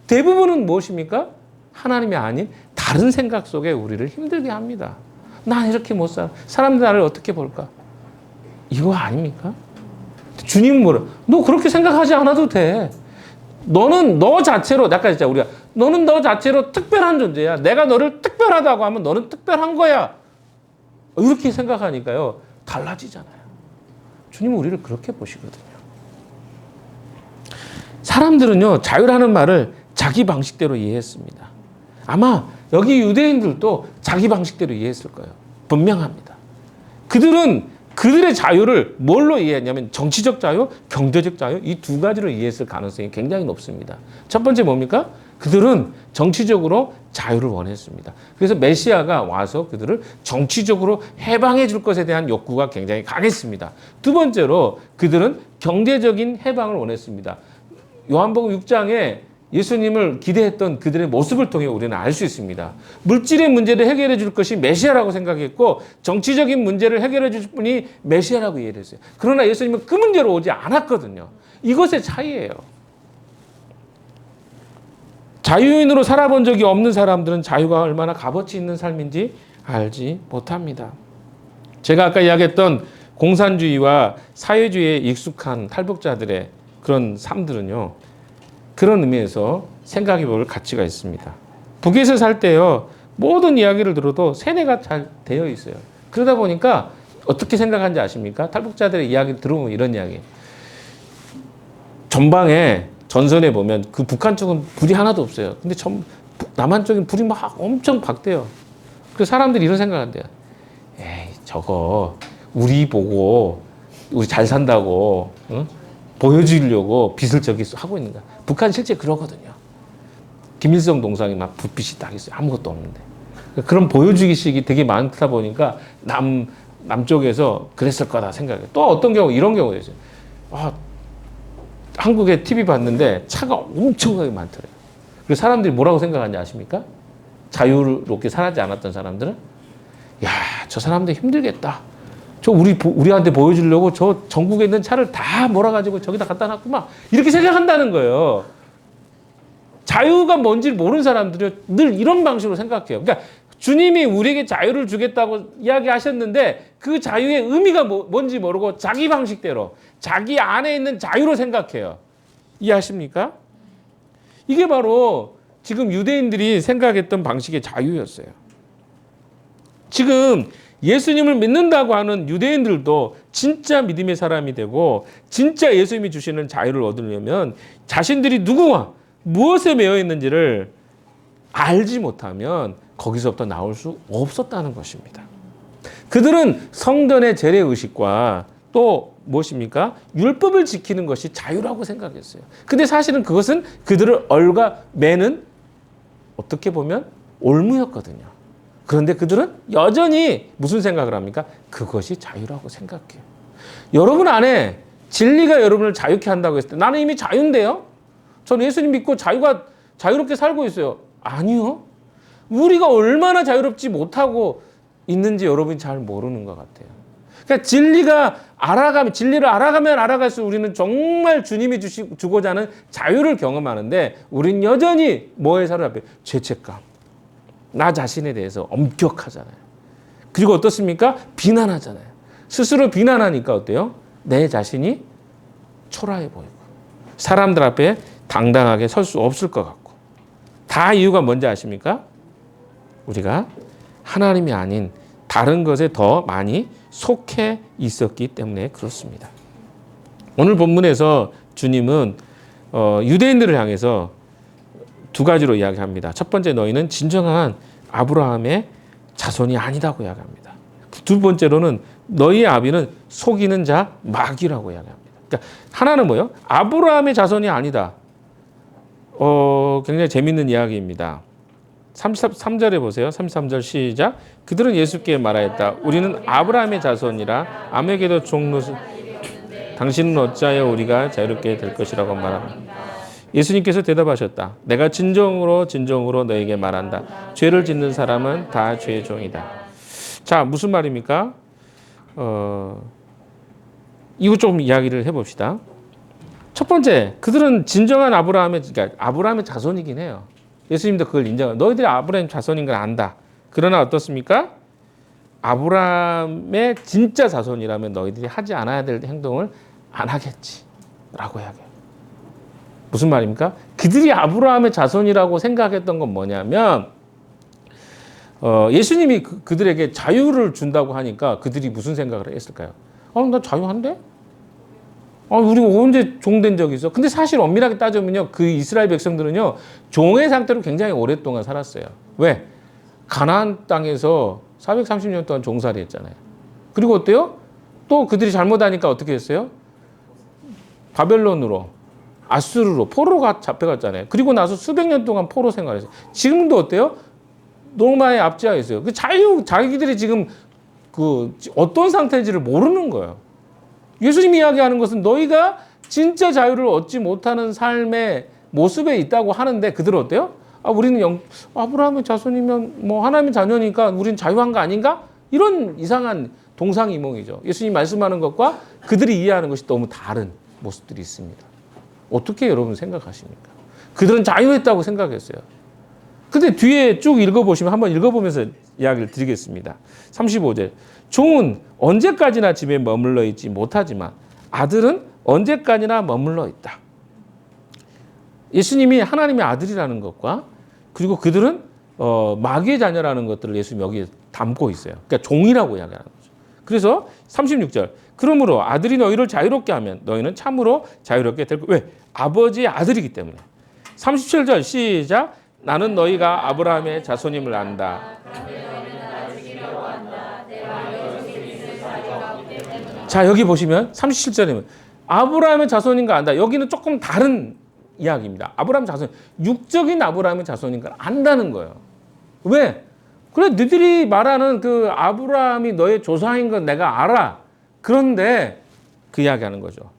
대부분은 무엇입니까? 하나님이 아닌 다른 생각 속에 우리를 힘들게 합니다. 난 이렇게 못 살아. 사람들 나를 어떻게 볼까? 이거 아닙니까? 주님은 뭐래? 너 그렇게 생각하지 않아도 돼. 너는 너 자체로, 아까 진짜 우리가 너는 너 자체로 특별한 존재야. 내가 너를 특별하다고 하면 너는 특별한 거야. 이렇게 생각하니까요. 달라지잖아요. 주님은 우리를 그렇게 보시거든요. 사람들은요, 자유라는 말을 자기 방식대로 이해했습니다. 아마 여기 유대인들도 자기 방식대로 이해했을 거예요. 분명합니다. 그들은 그들의 자유를 뭘로 이해했냐면 정치적 자유, 경제적 자유 이 두 가지로 이해했을 가능성이 굉장히 높습니다. 첫 번째 뭡니까? 그들은 정치적으로 자유를 원했습니다. 그래서 메시아가 와서 그들을 정치적으로 해방해 줄 것에 대한 욕구가 굉장히 강했습니다. 두 번째로 그들은 경제적인 해방을 원했습니다. 요한복음 6장에 예수님을 기대했던 그들의 모습을 통해 우리는 알 수 있습니다. 물질의 문제를 해결해 줄 것이 메시아라고 생각했고 정치적인 문제를 해결해 줄 분이 메시아라고 이해를 했어요. 그러나 예수님은 그 문제로 오지 않았거든요. 이것의 차이예요. 자유인으로 살아본 적이 없는 사람들은 자유가 얼마나 값어치 있는 삶인지 알지 못합니다. 제가 아까 이야기했던 공산주의와 사회주의에 익숙한 탈북자들의 그런 삶들은요. 그런 의미에서 생각해 볼 가치가 있습니다. 북에서 살 때요. 모든 이야기를 들어도 세뇌가 잘 되어 있어요. 그러다 보니까 어떻게 생각하는지 아십니까? 탈북자들의 이야기를 들어보면 이런 이야기. 전방에 전선에 보면 그 북한 쪽은 불이 하나도 없어요. 근데 남한 쪽엔 불이 막 엄청 밝대요. 그래서 사람들이 이런 생각한대요. 에이, 저거 우리 보고 우리 잘 산다고 응? 보여주려고 빛을 저기 하고 있는 거야. 북한 실제 그러거든요. 김일성 동상이 막 불빛이 딱 있어요. 아무것도 없는데. 그런 보여주기식이 되게 많다 보니까 남쪽에서 그랬을 거다 생각해요. 또 어떤 경우 이런 경우가 있어요. 한국에 TV 봤는데 차가 엄청나게 많더래요. 그래서 사람들이 뭐라고 생각하는지 아십니까? 자유롭게 살지 않았던 사람들은 야, 저 사람들 힘들겠다. 저 우리한테 보여주려고 저 전국에 있는 차를 다 몰아가지고 저기다 갖다 놨구만. 이렇게 생각한다는 거예요. 자유가 뭔지 모르는 사람들은 늘 이런 방식으로 생각해요. 그러니까 주님이 우리에게 자유를 주겠다고 이야기하셨는데 그 자유의 의미가 뭔지 모르고 자기 방식대로 자기 안에 있는 자유로 생각해요. 이해하십니까? 이게 바로 지금 유대인들이 생각했던 방식의 자유였어요. 지금 예수님을 믿는다고 하는 유대인들도 진짜 믿음의 사람이 되고 진짜 예수님이 주시는 자유를 얻으려면 자신들이 누구와 무엇에 매여 있는지를 알지 못하면 거기서부터 나올 수 없었다는 것입니다. 그들은 성전의 재래의식과 또 무엇입니까? 율법을 지키는 것이 자유라고 생각했어요. 근데 사실은 그것은 그들을 얼가매는 어떻게 보면 올무였거든요. 그런데 그들은 여전히 무슨 생각을 합니까? 그것이 자유라고 생각해요. 여러분 안에 진리가 여러분을 자유케 한다고 했을 때 나는 이미 자유인데요? 저는 예수님 믿고 자유롭게 살고 있어요. 아니요. 우리가 얼마나 자유롭지 못하고 있는지 여러분이 잘 모르는 것 같아요. 그러니까 진리를 알아가면 알아갈수록 우리는 정말 주님이 주고자 하는 자유를 경험하는데 우린 여전히 뭐에 사로잡혀요? 죄책감. 나 자신에 대해서 엄격하잖아요. 그리고 어떻습니까? 비난하잖아요. 스스로 비난하니까 어때요? 내 자신이 초라해 보이고 사람들 앞에 당당하게 설 수 없을 것 같고 다 이유가 뭔지 아십니까? 우리가 하나님이 아닌 다른 것에 더 많이 속해 있었기 때문에 그렇습니다. 오늘 본문에서 주님은 유대인들을 향해서 두 가지로 이야기합니다. 첫 번째, 너희는 진정한 아브라함의 자손이 아니다고 이야기합니다. 두 번째로는 너희의 아비는 속이는 자 마귀라고 이야기합니다. 그러니까 하나는 뭐예요? 아브라함의 자손이 아니다. 굉장히 재밌는 이야기입니다. 33절에 보세요. 33절 시작. 그들은 예수께 말하였다. 우리는 아브라함의 자손이라 아무에게도 종로 당신은 어찌하여 우리가 자유롭게 될 것이라고 말합니다. 예수님께서 대답하셨다. 내가 진정으로 너에게 말한다. 죄를 짓는 사람은 다 죄의 종이다. 자, 무슨 말입니까? 이거 좀 이야기를 해봅시다. 첫 번째, 그들은 진정한 아브라함의 자손이긴 해요. 예수님도 그걸 인정해요. 너희들이 아브라함 자손인 걸 안다. 그러나 어떻습니까? 아브라함의 진짜 자손이라면 너희들이 하지 않아야 될 행동을 안 하겠지. 라고 이야기해요. 무슨 말입니까? 그들이 아브라함의 자손이라고 생각했던 건 뭐냐면 예수님이 그들에게 자유를 준다고 하니까 그들이 무슨 생각을 했을까요? 나 자유한데? 우리가 언제 종된 적이 있어? 근데 사실 엄밀하게 따져보면요. 그 이스라엘 백성들은요. 종의 상태로 굉장히 오랫동안 살았어요. 왜? 가나안 땅에서 430년 동안 종살이 했잖아요. 그리고 어때요? 또 그들이 잘못하니까 어떻게 했어요? 바벨론으로, 아수르로, 포로가 잡혀갔잖아요. 그리고 나서 수백 년 동안 포로 생활했어요. 지금도 어때요? 로마의 압제하에 있어요. 그 자기들이 지금 그 어떤 상태인지를 모르는 거예요. 예수님이 이야기하는 것은 너희가 진짜 자유를 얻지 못하는 삶의 모습에 있다고 하는데 그들은 어때요? 우리는 아브라함의 자손이면 뭐 하나님의 자녀니까 우리는 자유한 거 아닌가? 이런 이상한 동상이몽이죠. 예수님 말씀하는 것과 그들이 이해하는 것이 너무 다른 모습들이 있습니다. 어떻게 여러분 생각하십니까? 그들은 자유했다고 생각했어요. 근데 뒤에 쭉 읽어보시면 한번 읽어보면서 이야기를 드리겠습니다. 35절. 종은 언제까지나 집에 머물러 있지 못하지만 아들은 언제까지나 머물러 있다. 예수님이 하나님의 아들이라는 것과 그리고 그들은 마귀의 자녀라는 것들을 예수님이 여기에 담고 있어요. 그러니까 종이라고 이야기하는 거죠. 그래서 36절. 그러므로 아들이 너희를 자유롭게 하면 너희는 참으로 자유롭게 될 거야. 왜? 아버지의 아들이기 때문에. 37절 시작. 나는 너희가 아브라함의 자손임을 안다. 자, 여기 보시면 37절이면 아브라함의 자손인가 안다. 여기는 조금 다른 이야기입니다. 아브라함 자손, 육적인 아브라함의 자손인 걸 안다는 거예요. 왜? 그래, 너희들이 말하는 그 아브라함이 너의 조상인 건 내가 알아. 그런데 그 이야기하는 거죠.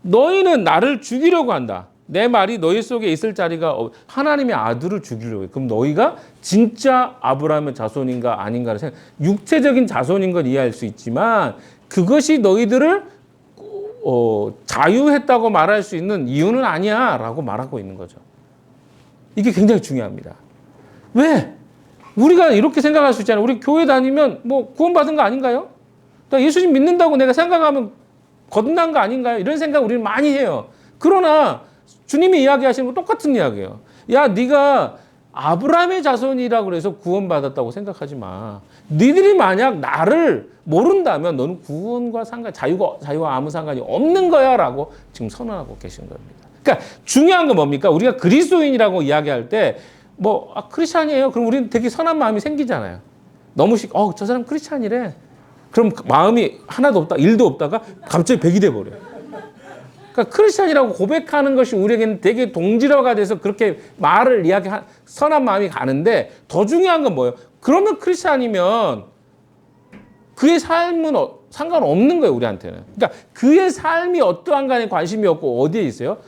너희는 나를 죽이려고 한다. 내 말이 너희 속에 있을 자리가 하나님의 아들을 죽이려고 해. 그럼 너희가 진짜 아브라함의 자손인가 아닌가를 생각. 육체적인 자손인 건 이해할 수 있지만 그것이 너희들을 자유했다고 말할 수 있는 이유는 아니야 라고 말하고 있는 거죠. 이게 굉장히 중요합니다. 왜? 우리가 이렇게 생각할 수 있잖아요. 우리 교회 다니면 뭐 구원받은 거 아닌가요? 나 예수님 믿는다고 내가 생각하면 거듭난 거 아닌가요? 이런 생각 우리는 많이 해요. 그러나 주님이 이야기하시는 거 똑같은 이야기예요. 야, 네가 아브라함의 자손이라고 그래서 구원받았다고 생각하지 마. 니들이 만약 나를 모른다면 너는 구원과 자유와 아무 상관이 없는 거야 라고 지금 선언하고 계신 겁니다. 그러니까 중요한 건 뭡니까? 우리가 그리스도인이라고 이야기할 때 크리스찬이에요. 그럼 우리는 되게 선한 마음이 생기잖아요. 너무 저 사람 크리스찬이래. 그럼 마음이 하나도 없다, 일도 없다가 갑자기 100이 돼버려요. 그러니까 크리스찬이라고 고백하는 것이 우리에게는 되게 동질화가 돼서 그렇게 말을 선한 마음이 가는데 더 중요한 건 뭐예요? 그러면 크리스찬이면 그의 삶은 상관없는 거예요, 우리한테는. 그러니까 그의 삶이 어떠한 간에 관심이 없고 어디에 있어요?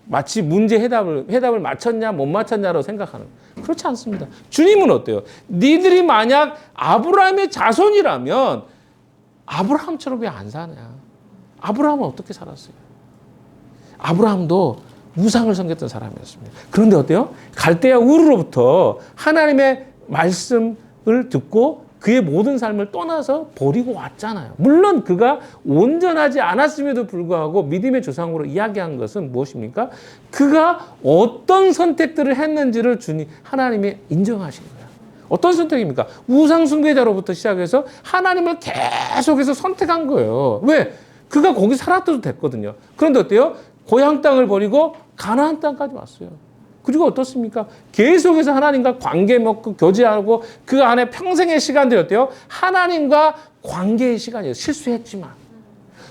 마치 문제 해답을 맞췄냐 못 맞췄냐로 생각하는 거예요. 그렇지 않습니다. 주님은 어때요? 니들이 만약 아브라함의 자손이라면 아브라함처럼 왜 안 사냐? 아브라함은 어떻게 살았어요? 아브라함도 우상을 섬겼던 사람이었습니다. 그런데 어때요? 갈대아 우르로부터 하나님의 말씀을 듣고 그의 모든 삶을 떠나서 버리고 왔잖아요. 물론 그가 온전하지 않았음에도 불구하고 믿음의 조상으로 이야기한 것은 무엇입니까? 그가 어떤 선택들을 했는지를 하나님이 인정하신 거예요. 어떤 선택입니까? 우상 숭배자로부터 시작해서 하나님을 계속해서 선택한 거예요. 왜? 그가 거기 살았어도 됐거든요. 그런데 어때요? 고향 땅을 버리고 가나안 땅까지 왔어요. 그리고 어떻습니까? 계속해서 하나님과 관계 맺고 교제하고 그 안에 평생의 시간들이 어때요? 하나님과 관계의 시간이에요. 실수했지만.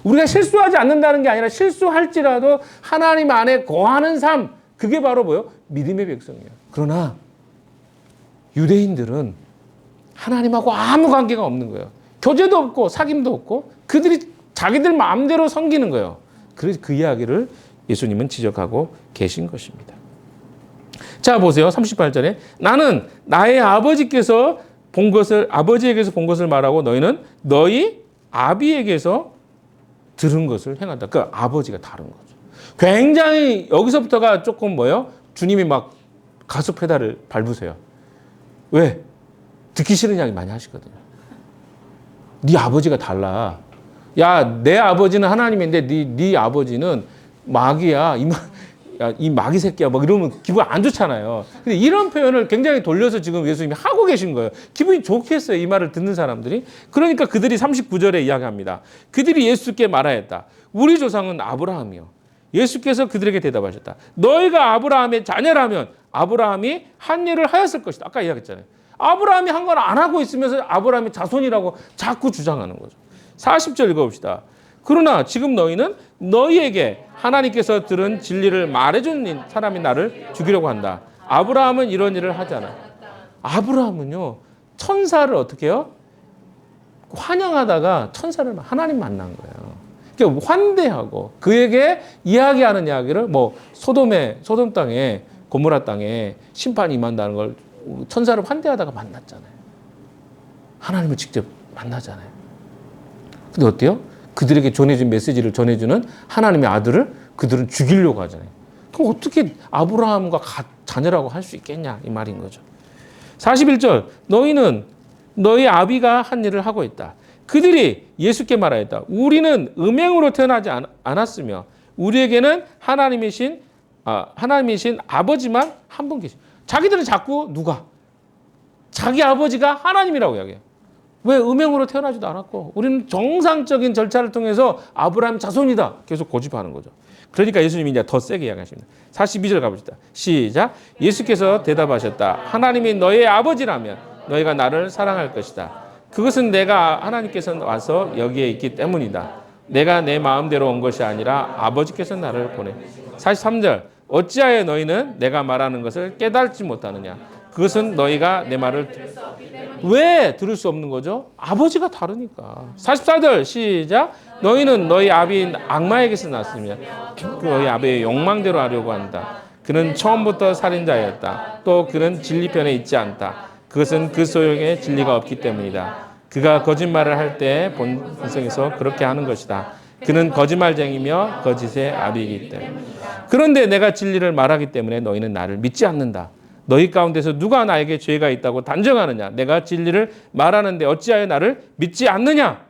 우리가 실수하지 않는다는 게 아니라 실수할지라도 하나님 안에 거하는 삶. 그게 바로 뭐예요? 믿음의 백성이에요. 그러나 유대인들은 하나님하고 아무 관계가 없는 거예요. 교제도 없고 사귐도 없고 그들이 자기들 마음대로 섬기는 거예요. 그래서 그 이야기를 예수님은 지적하고 계신 것입니다. 자, 보세요. 38절에 나는 나의 아버지에게서 본 것을 말하고 너희는 너희 아비에게서 들은 것을 행한다. 그 아버지가 다른 거죠. 굉장히 여기서부터가 조금 주님이 막 가속 페달을 밟으세요. 왜? 듣기 싫은 이야기 많이 하시거든요. 네 아버지가 달라. 야, 내 아버지는 하나님인데 네 아버지는 마귀야. 이 마귀 새끼야. 이러면 기분 안 좋잖아요. 근데 이런 표현을 굉장히 돌려서 지금 예수님이 하고 계신 거예요. 기분이 좋겠어요. 이 말을 듣는 사람들이. 그러니까 그들이 39절에 이야기합니다. 그들이 예수께 말하였다. 우리 조상은 아브라함이요. 예수께서 그들에게 대답하셨다. 너희가 아브라함의 자녀라면 아브라함이 한 일을 하였을 것이다. 아까 이야기했잖아요. 아브라함이 한 걸 안 하고 있으면서 아브라함의 자손이라고 자꾸 주장하는 거죠. 40절 읽어봅시다. 그러나 지금 너희는 너희에게 하나님께서 들은 진리를 말해준 사람이 나를 죽이려고 한다. 아브라함은 이런 일을 하지 않아. 아브라함은요, 천사를 어떻게 해요? 환영하다가 천사를 하나님 만난 거예요. 그러니까 환대하고 그에게 이야기하는 이야기를 뭐 소돔 땅에 고모라 땅에 심판이 임한다는 걸 천사를 환대하다가 만났잖아요. 하나님을 직접 만나잖아요. 근데 어때요? 그들에게 전해준 메시지를 전해주는 하나님의 아들을 그들은 죽이려고 하잖아요. 그럼 어떻게 아브라함과 자녀라고 할 수 있겠냐 이 말인 거죠. 41절 너희는 너희 아비가 한 일을 하고 있다. 그들이 예수께 말하였다. 우리는 음행으로 태어나지 않았으며 우리에게는 하나님이신 아버지만 한 분 계시. 자기들은 자꾸 누가? 자기 아버지가 하나님이라고 이야기해요. 왜? 음행으로 태어나지도 않았고 우리는 정상적인 절차를 통해서 아브라함 자손이다. 계속 고집하는 거죠. 그러니까 예수님이 이제 더 세게 이야기하십니다. 42절 가봅시다. 시작. 예수께서 대답하셨다. 하나님이 너의 아버지라면 너희가 나를 사랑할 것이다. 그것은 내가 하나님께서 와서 여기에 있기 때문이다. 내가 내 마음대로 온 것이 아니라 아버지께서 나를 보내. 43절. 어찌하여 너희는 내가 말하는 것을 깨달지 못하느냐. 그것은 너희가 내 말을 왜 들을 수 없는 거죠? 아버지가 다르니까. 44절 시작. 너희는 너희 아비인 악마에게서 났으며 너희 아비의 욕망대로 하려고 한다. 그는 처음부터 살인자였다. 또 그는 진리편에 있지 않다. 그것은 그 소용에 진리가 없기 때문이다. 그가 거짓말을 할 때 본성에서 그렇게 하는 것이다. 그는 거짓말쟁이며 거짓의 아비이기 때문에. 그런데 내가 진리를 말하기 때문에 너희는 나를 믿지 않는다. 너희 가운데서 누가 나에게 죄가 있다고 단정하느냐? 내가 진리를 말하는데 어찌하여 나를 믿지 않느냐?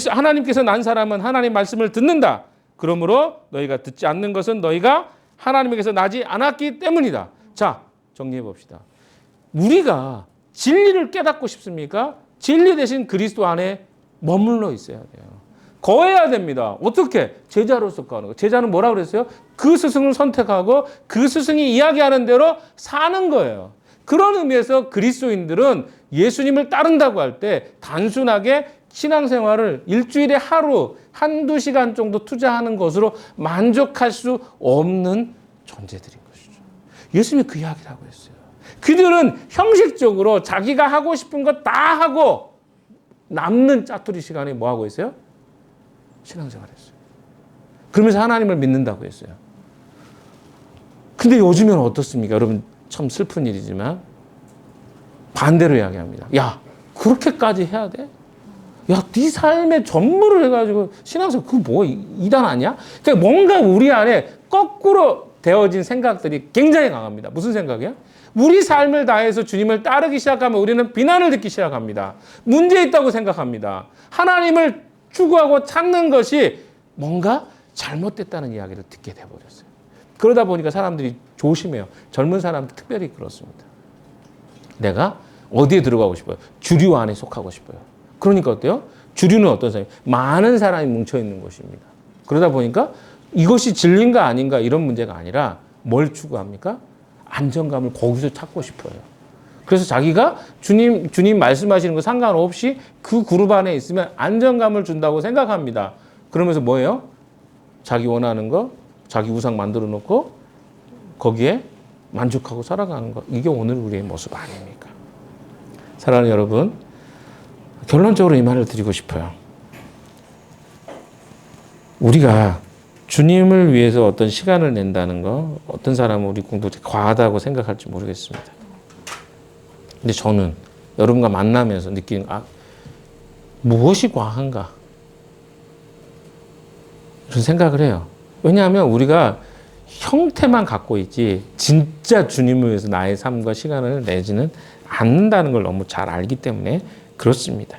하나님께서 난 사람은 하나님 말씀을 듣는다. 그러므로 너희가 듣지 않는 것은 너희가 하나님에게서 나지 않았기 때문이다. 자, 정리해 봅시다. 우리가 진리를 깨닫고 싶습니까? 진리 대신 그리스도 안에 머물러 있어야 돼요. 거해야 됩니다. 어떻게? 제자로서 거하는 거. 제자는 뭐라고 그랬어요? 그 스승을 선택하고 그 스승이 이야기하는 대로 사는 거예요. 그런 의미에서 그리스도인들은 예수님을 따른다고 할 때 단순하게 신앙생활을 일주일에 하루 한두 시간 정도 투자하는 것으로 만족할 수 없는 존재들인 것이죠. 예수님이 그 이야기를 하고 있어요. 그들은 형식적으로 자기가 하고 싶은 거 다 하고 남는 짜투리 시간에 뭐 하고 있어요? 신앙생활을 했어요. 그러면서 하나님을 믿는다고 했어요. 근데 요즘에는 어떻습니까? 여러분 참 슬픈 일이지만 반대로 이야기합니다. 야, 그렇게까지 해야 돼? 야, 네 삶에 전부를 해가지고 신앙생활 그거 뭐 이단 아니야? 그러니까 뭔가 우리 안에 거꾸로 되어진 생각들이 굉장히 강합니다. 무슨 생각이야? 우리 삶을 다해서 주님을 따르기 시작하면 우리는 비난을 듣기 시작합니다. 문제 있다고 생각합니다. 하나님을 추구하고 찾는 것이 뭔가 잘못됐다는 이야기를 듣게 돼버렸어요. 그러다 보니까 사람들이 조심해요. 젊은 사람들 특별히 그렇습니다. 내가 어디에 들어가고 싶어요? 주류 안에 속하고 싶어요. 그러니까 어때요? 주류는 어떤 사람이? 많은 사람이 뭉쳐있는 곳입니다. 그러다 보니까 이것이 진리인가 아닌가 이런 문제가 아니라 뭘 추구합니까? 안정감을 거기서 찾고 싶어요. 그래서 자기가 주님 말씀하시는 거 상관없이 그 그룹 안에 있으면 안정감을 준다고 생각합니다. 그러면서 뭐예요? 자기 원하는 거, 자기 우상 만들어 놓고 거기에 만족하고 살아가는 거. 이게 오늘 우리의 모습 아닙니까? 사랑하는 여러분, 결론적으로 이 말을 드리고 싶어요. 우리가 주님을 위해서 어떤 시간을 낸다는 거, 어떤 사람은 우리 공동체 과하다고 생각할지 모르겠습니다. 근데 저는 여러분과 만나면서 느끼는 무엇이 과한가? 이런 생각을 해요. 왜냐하면 우리가 형태만 갖고 있지 진짜 주님을 위해서 나의 삶과 시간을 내지는 않는다는 걸 너무 잘 알기 때문에 그렇습니다.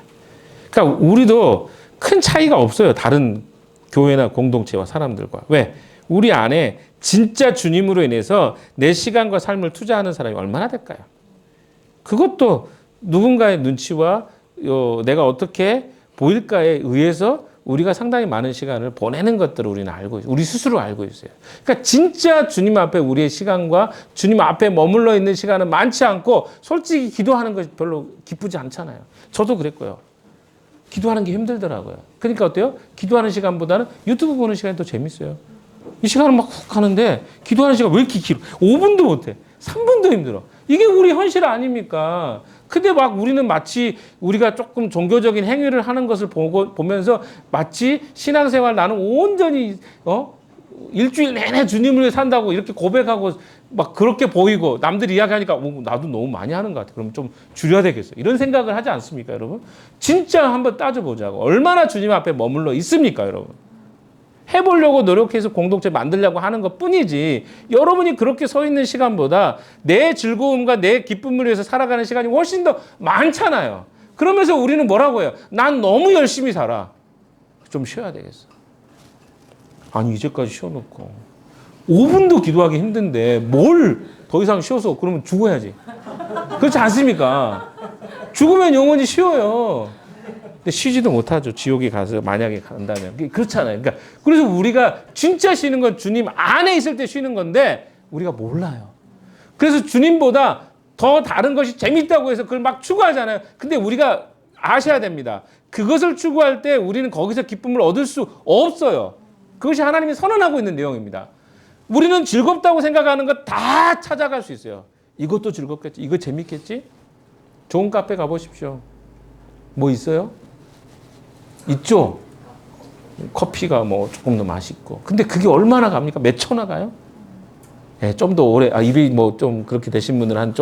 그러니까 우리도 큰 차이가 없어요. 다른 교회나 공동체와 사람들과. 왜? 우리 안에 진짜 주님으로 인해서 내 시간과 삶을 투자하는 사람이 얼마나 될까요? 그것도 누군가의 눈치와 내가 어떻게 보일까에 의해서 우리가 상당히 많은 시간을 보내는 것들을 우리는 알고 있어요. 우리 스스로 알고 있어요. 그러니까 진짜 주님 앞에 우리의 시간과 주님 앞에 머물러 있는 시간은 많지 않고 솔직히 기도하는 것이 별로 기쁘지 않잖아요. 저도 그랬고요. 기도하는 게 힘들더라고요. 그러니까 어때요? 기도하는 시간보다는 유튜브 보는 시간이 더 재밌어요. 이 시간은 막 훅 가는데 기도하는 시간 왜 이렇게 길어? 5분도 못해. 3분도 힘들어. 이게 우리 현실 아닙니까? 근데 막 우리는 마치 우리가 조금 종교적인 행위를 하는 것을 보면서 마치 신앙생활 나는 온전히 일주일 내내 주님을 위해 산다고 이렇게 고백하고 막 그렇게 보이고 남들이 이야기하니까 나도 너무 많이 하는 것 같아. 그럼 좀 줄여야 되겠어. 이런 생각을 하지 않습니까, 여러분? 진짜 한번 따져보자고. 얼마나 주님 앞에 머물러 있습니까, 여러분? 해보려고 노력해서 공동체 만들려고 하는 것 뿐이지 여러분이 그렇게 서 있는 시간보다 내 즐거움과 내 기쁨을 위해서 살아가는 시간이 훨씬 더 많잖아요. 그러면서 우리는 뭐라고 해요? 난 너무 열심히 살아. 좀 쉬어야 되겠어. 아니 이제까지 쉬어놓고 5분도 기도하기 힘든데 뭘 더 이상 쉬어서 그러면 죽어야지. 그렇지 않습니까? 죽으면 영원히 쉬어요. 근데 쉬지도 못하죠. 지옥에 가서 만약에 간다면. 그렇잖아요. 그러니까 그래서 우리가 진짜 쉬는 건 주님 안에 있을 때 쉬는 건데 우리가 몰라요. 그래서 주님보다 더 다른 것이 재밌다고 해서 그걸 막 추구하잖아요. 근데 우리가 아셔야 됩니다. 그것을 추구할 때 우리는 거기서 기쁨을 얻을 수 없어요. 그것이 하나님이 선언하고 있는 내용입니다. 우리는 즐겁다고 생각하는 것 다 찾아갈 수 있어요. 이것도 즐겁겠지. 이거 재밌겠지. 좋은 카페 가보십시오. 뭐 있어요? 있죠. 커피가 뭐 조금 더 맛있고. 근데 그게 얼마나 갑니까? 몇 초나 가요? 예, 좀 더 오래. 입이 뭐 좀 그렇게 되신 분들은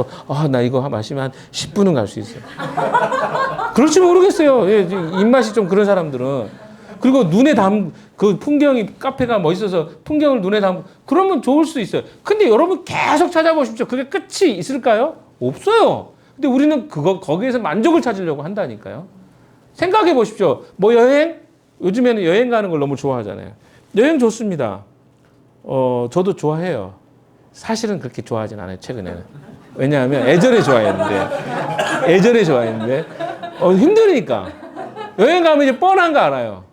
나 이거 마시면 한 10분은 갈 수 있어요. 그럴지 모르겠어요. 예, 입맛이 좀 그런 사람들은. 그리고 눈에 그 풍경이 카페가 멋있어서 풍경을 눈에 담고 그러면 좋을 수 있어요. 근데 여러분 계속 찾아보십시오. 그게 끝이 있을까요? 없어요. 근데 우리는 거기에서 만족을 찾으려고 한다니까요. 생각해 보십시오. 뭐 여행? 요즘에는 여행 가는 걸 너무 좋아하잖아요. 여행 좋습니다. 저도 좋아해요. 사실은 그렇게 좋아하진 않아요, 최근에는. 왜냐하면 예전에 좋아했는데 힘드니까. 여행 가면 이제 뻔한 거 알아요.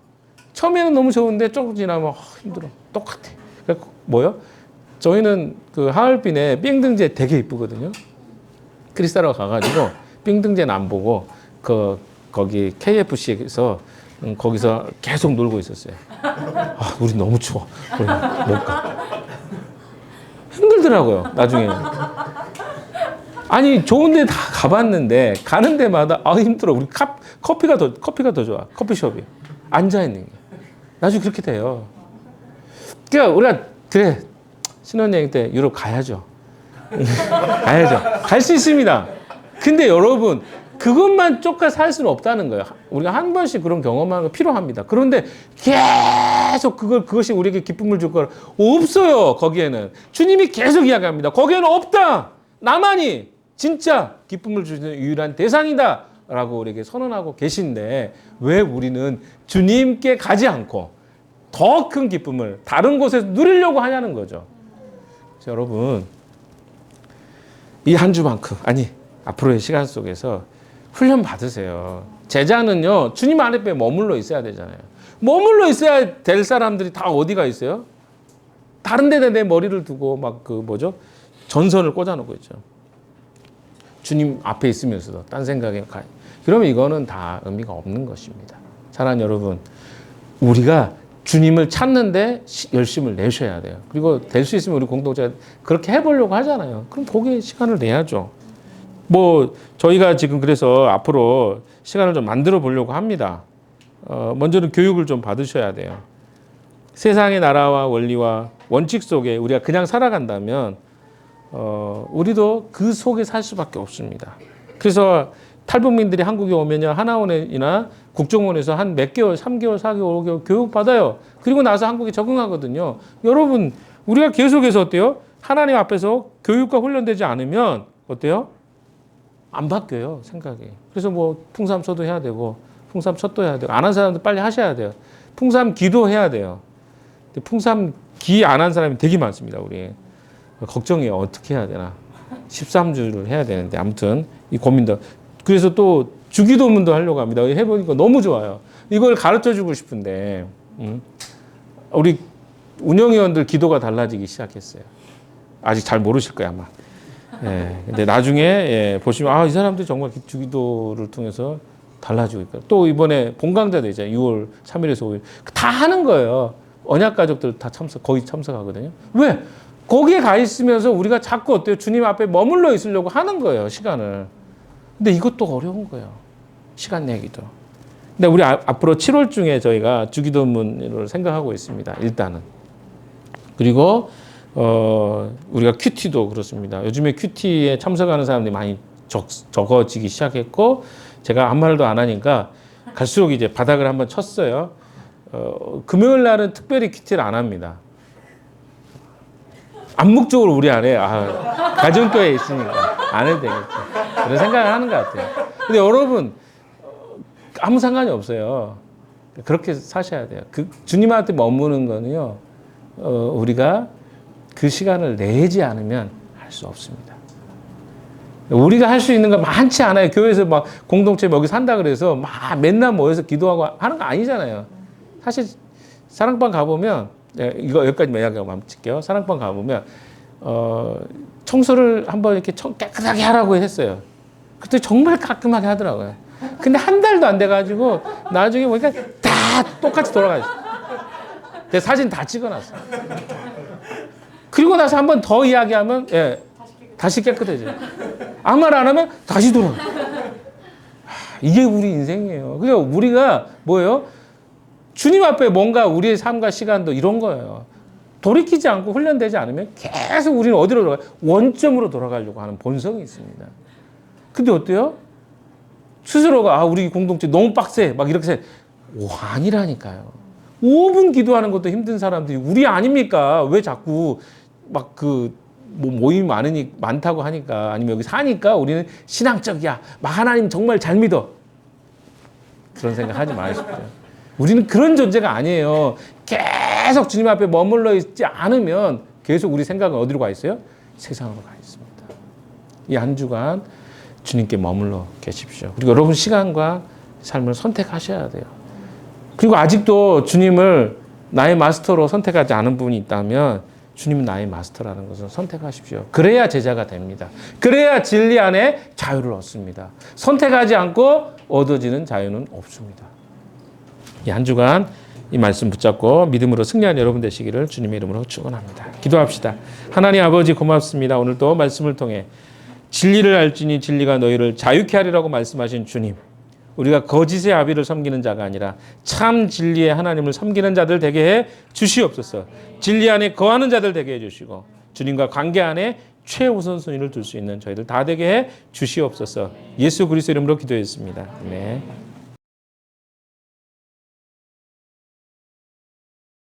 처음에는 너무 좋은데 조금 지나면 힘들어. 똑같아. 그래서 뭐요? 저희는 그 하얼빈에 삥등제 되게 이쁘거든요. 크리스탈로 가가지고 삥등제는 안 보고 거기 KFC에서 거기서 계속 놀고 있었어요. 우리 너무 추워. 우리 못 가. 힘들더라고요. 나중에. 아니 좋은데 다 가봤는데 가는 데마다 힘들어. 우리 커피가 더 좋아. 커피숍이 앉아 있는 게. 나중에 그렇게 돼요. 그러니까 우리가 신혼여행 때 유럽 가야죠. 가야죠. 갈 수 있습니다. 근데 여러분 그것만 쫓아 살 수는 없다는 거예요. 우리가 한 번씩 그런 경험하는 거 필요합니다. 그런데 계속 그것이 우리에게 기쁨을 줄 거라 없어요. 거기에는 주님이 계속 이야기합니다. 거기에는 없다. 나만이 진짜 기쁨을 주는 유일한 대상이다 라고 우리에게 선언하고 계신데 왜 우리는 주님께 가지 않고 더 큰 기쁨을 다른 곳에서 누리려고 하냐는 거죠. 여러분 이 한 주만큼 앞으로의 시간 속에서 훈련 받으세요. 제자는요 주님 안에 머물러 있어야 되잖아요. 머물러 있어야 될 사람들이 다 어디가 있어요? 다른 데다 내 머리를 두고 막 전선을 꽂아놓고 있죠. 주님 앞에 있으면서도 딴 생각에 가요. 그러면 이거는 다 의미가 없는 것입니다. 사랑하는 여러분, 우리가 주님을 찾는데 열심을 내셔야 돼요. 그리고 될 수 있으면 우리 공동체가 그렇게 해보려고 하잖아요. 그럼 거기에 시간을 내야죠. 저희가 지금 그래서 앞으로 시간을 좀 만들어 보려고 합니다. 먼저는 교육을 좀 받으셔야 돼요. 세상의 나라와 원리와 원칙 속에 우리가 그냥 살아간다면 우리도 그 속에 살 수밖에 없습니다. 그래서 탈북민들이 한국에 오면요 하나원이나 국정원에서 한 몇 개월, 3개월, 4개월, 5개월 교육 받아요. 그리고 나서 한국에 적응하거든요. 여러분 우리가 계속해서 어때요? 하나님 앞에서 교육과 훈련되지 않으면 어때요? 안 바뀌어요 생각이. 그래서 풍삼서도 해야 되고 풍삼첫도 해야 되고 안 한 사람들 빨리 하셔야 돼요. 풍삼 기도해야 돼요. 풍삼 기 안 한 사람이 되게 많습니다. 우리 걱정이에요. 어떻게 해야 되나. 13주를 해야 되는데 아무튼 이 고민도. 그래서 또 주기도문도 하려고 합니다. 해보니까 너무 좋아요. 이걸 가르쳐주고 싶은데 우리 운영위원들 기도가 달라지기 시작했어요. 아직 잘 모르실 거야 아마. 근데 나중에 보시면 이 사람들이 정말 주기도를 통해서 달라지고 있고 또 이번에 본강자도 있잖아요. 6월 3일에서 5일 다 하는 거예요. 언약 가족들 다 거기 참석하거든요. 왜? 거기에 가 있으면서 우리가 자꾸 어때요? 주님 앞에 머물러 있으려고 하는 거예요. 시간을. 근데 이것도 어려운 거예요. 시간 내기도. 근데 우리 앞으로 7월 중에 저희가 주기도문을 생각하고 있습니다. 일단은. 그리고 우리가 큐티도 그렇습니다. 요즘에 큐티에 참석하는 사람들이 많이 적어지기 시작했고 제가 아무 말도 안 하니까 갈수록 이제 바닥을 한번 쳤어요. 금요일 날은 특별히 큐티를 안 합니다. 암묵적으로 우리 안에 가정교회에 있으니까 안 해도 되겠죠. 그런 생각을 하는 것 같아요. 근데 여러분 아무 상관이 없어요. 그렇게 사셔야 돼요. 주님한테 머무는 거는요. 우리가 그 시간을 내지 않으면 할 수 없습니다. 우리가 할 수 있는 거 많지 않아요. 교회에서 막 공동체 여기 산다 그래서 막 맨날 모여서 기도하고 하는 거 아니잖아요. 사실 사랑방 가보면 이거 여기까지만 이야기하고 마무리할게요. 사랑방 가보면 청소를 한번 이렇게 깨끗하게 하라고 했어요. 그때 정말 깔끔하게 하더라고요. 근데 한 달도 안 돼가지고 나중에 보니까 다 똑같이 돌아가 있어요. 내 사진 다 찍어놨어요. 그리고 나서 한 번 더 이야기하면 다시 깨끗해져요. 아무 말 안 하면 다시 돌아가. 이게 우리 인생이에요. 그러니까 우리가 뭐예요? 주님 앞에 뭔가 우리의 삶과 시간도 이런 거예요. 돌이키지 않고 훈련되지 않으면 계속 우리는 어디로 돌아가요? 원점으로 돌아가려고 하는 본성이 있습니다. 근데 어때요? 스스로가 우리 공동체 너무 빡세 막 이렇게 해. 아니라니까요. 5분 기도하는 것도 힘든 사람들이 우리 아닙니까? 왜 자꾸 막 모임이 많다고 하니까 아니면 여기 사니까 우리는 신앙적이야. 막 하나님 정말 잘 믿어. 그런 생각 하지 마십시오. 우리는 그런 존재가 아니에요. 계속 주님 앞에 머물러 있지 않으면 계속 우리 생각은 어디로 가 있어요? 세상으로 가 있습니다. 이 한 주간 주님께 머물러 계십시오. 그리고 여러분 시간과 삶을 선택하셔야 돼요. 그리고 아직도 주님을 나의 마스터로 선택하지 않은 분이 있다면 주님은 나의 마스터라는 것을 선택하십시오. 그래야 제자가 됩니다. 그래야 진리 안에 자유를 얻습니다. 선택하지 않고 얻어지는 자유는 없습니다. 이 한 주간 이 말씀 붙잡고 믿음으로 승리하는 여러분 되시기를 주님의 이름으로 축원합니다. 기도합시다. 하나님 아버지 고맙습니다. 오늘도 말씀을 통해 진리를 알지니 진리가 너희를 자유케 하리라고 말씀하신 주님. 우리가 거짓의 아비를 섬기는 자가 아니라 참 진리의 하나님을 섬기는 자들 되게 해 주시옵소서. 진리 안에 거하는 자들 되게 해 주시고 주님과 관계 안에 최우선순위를 둘 수 있는 저희들 다 되게 해 주시옵소서. 예수 그리스도 이름으로 기도했습니다. 아멘.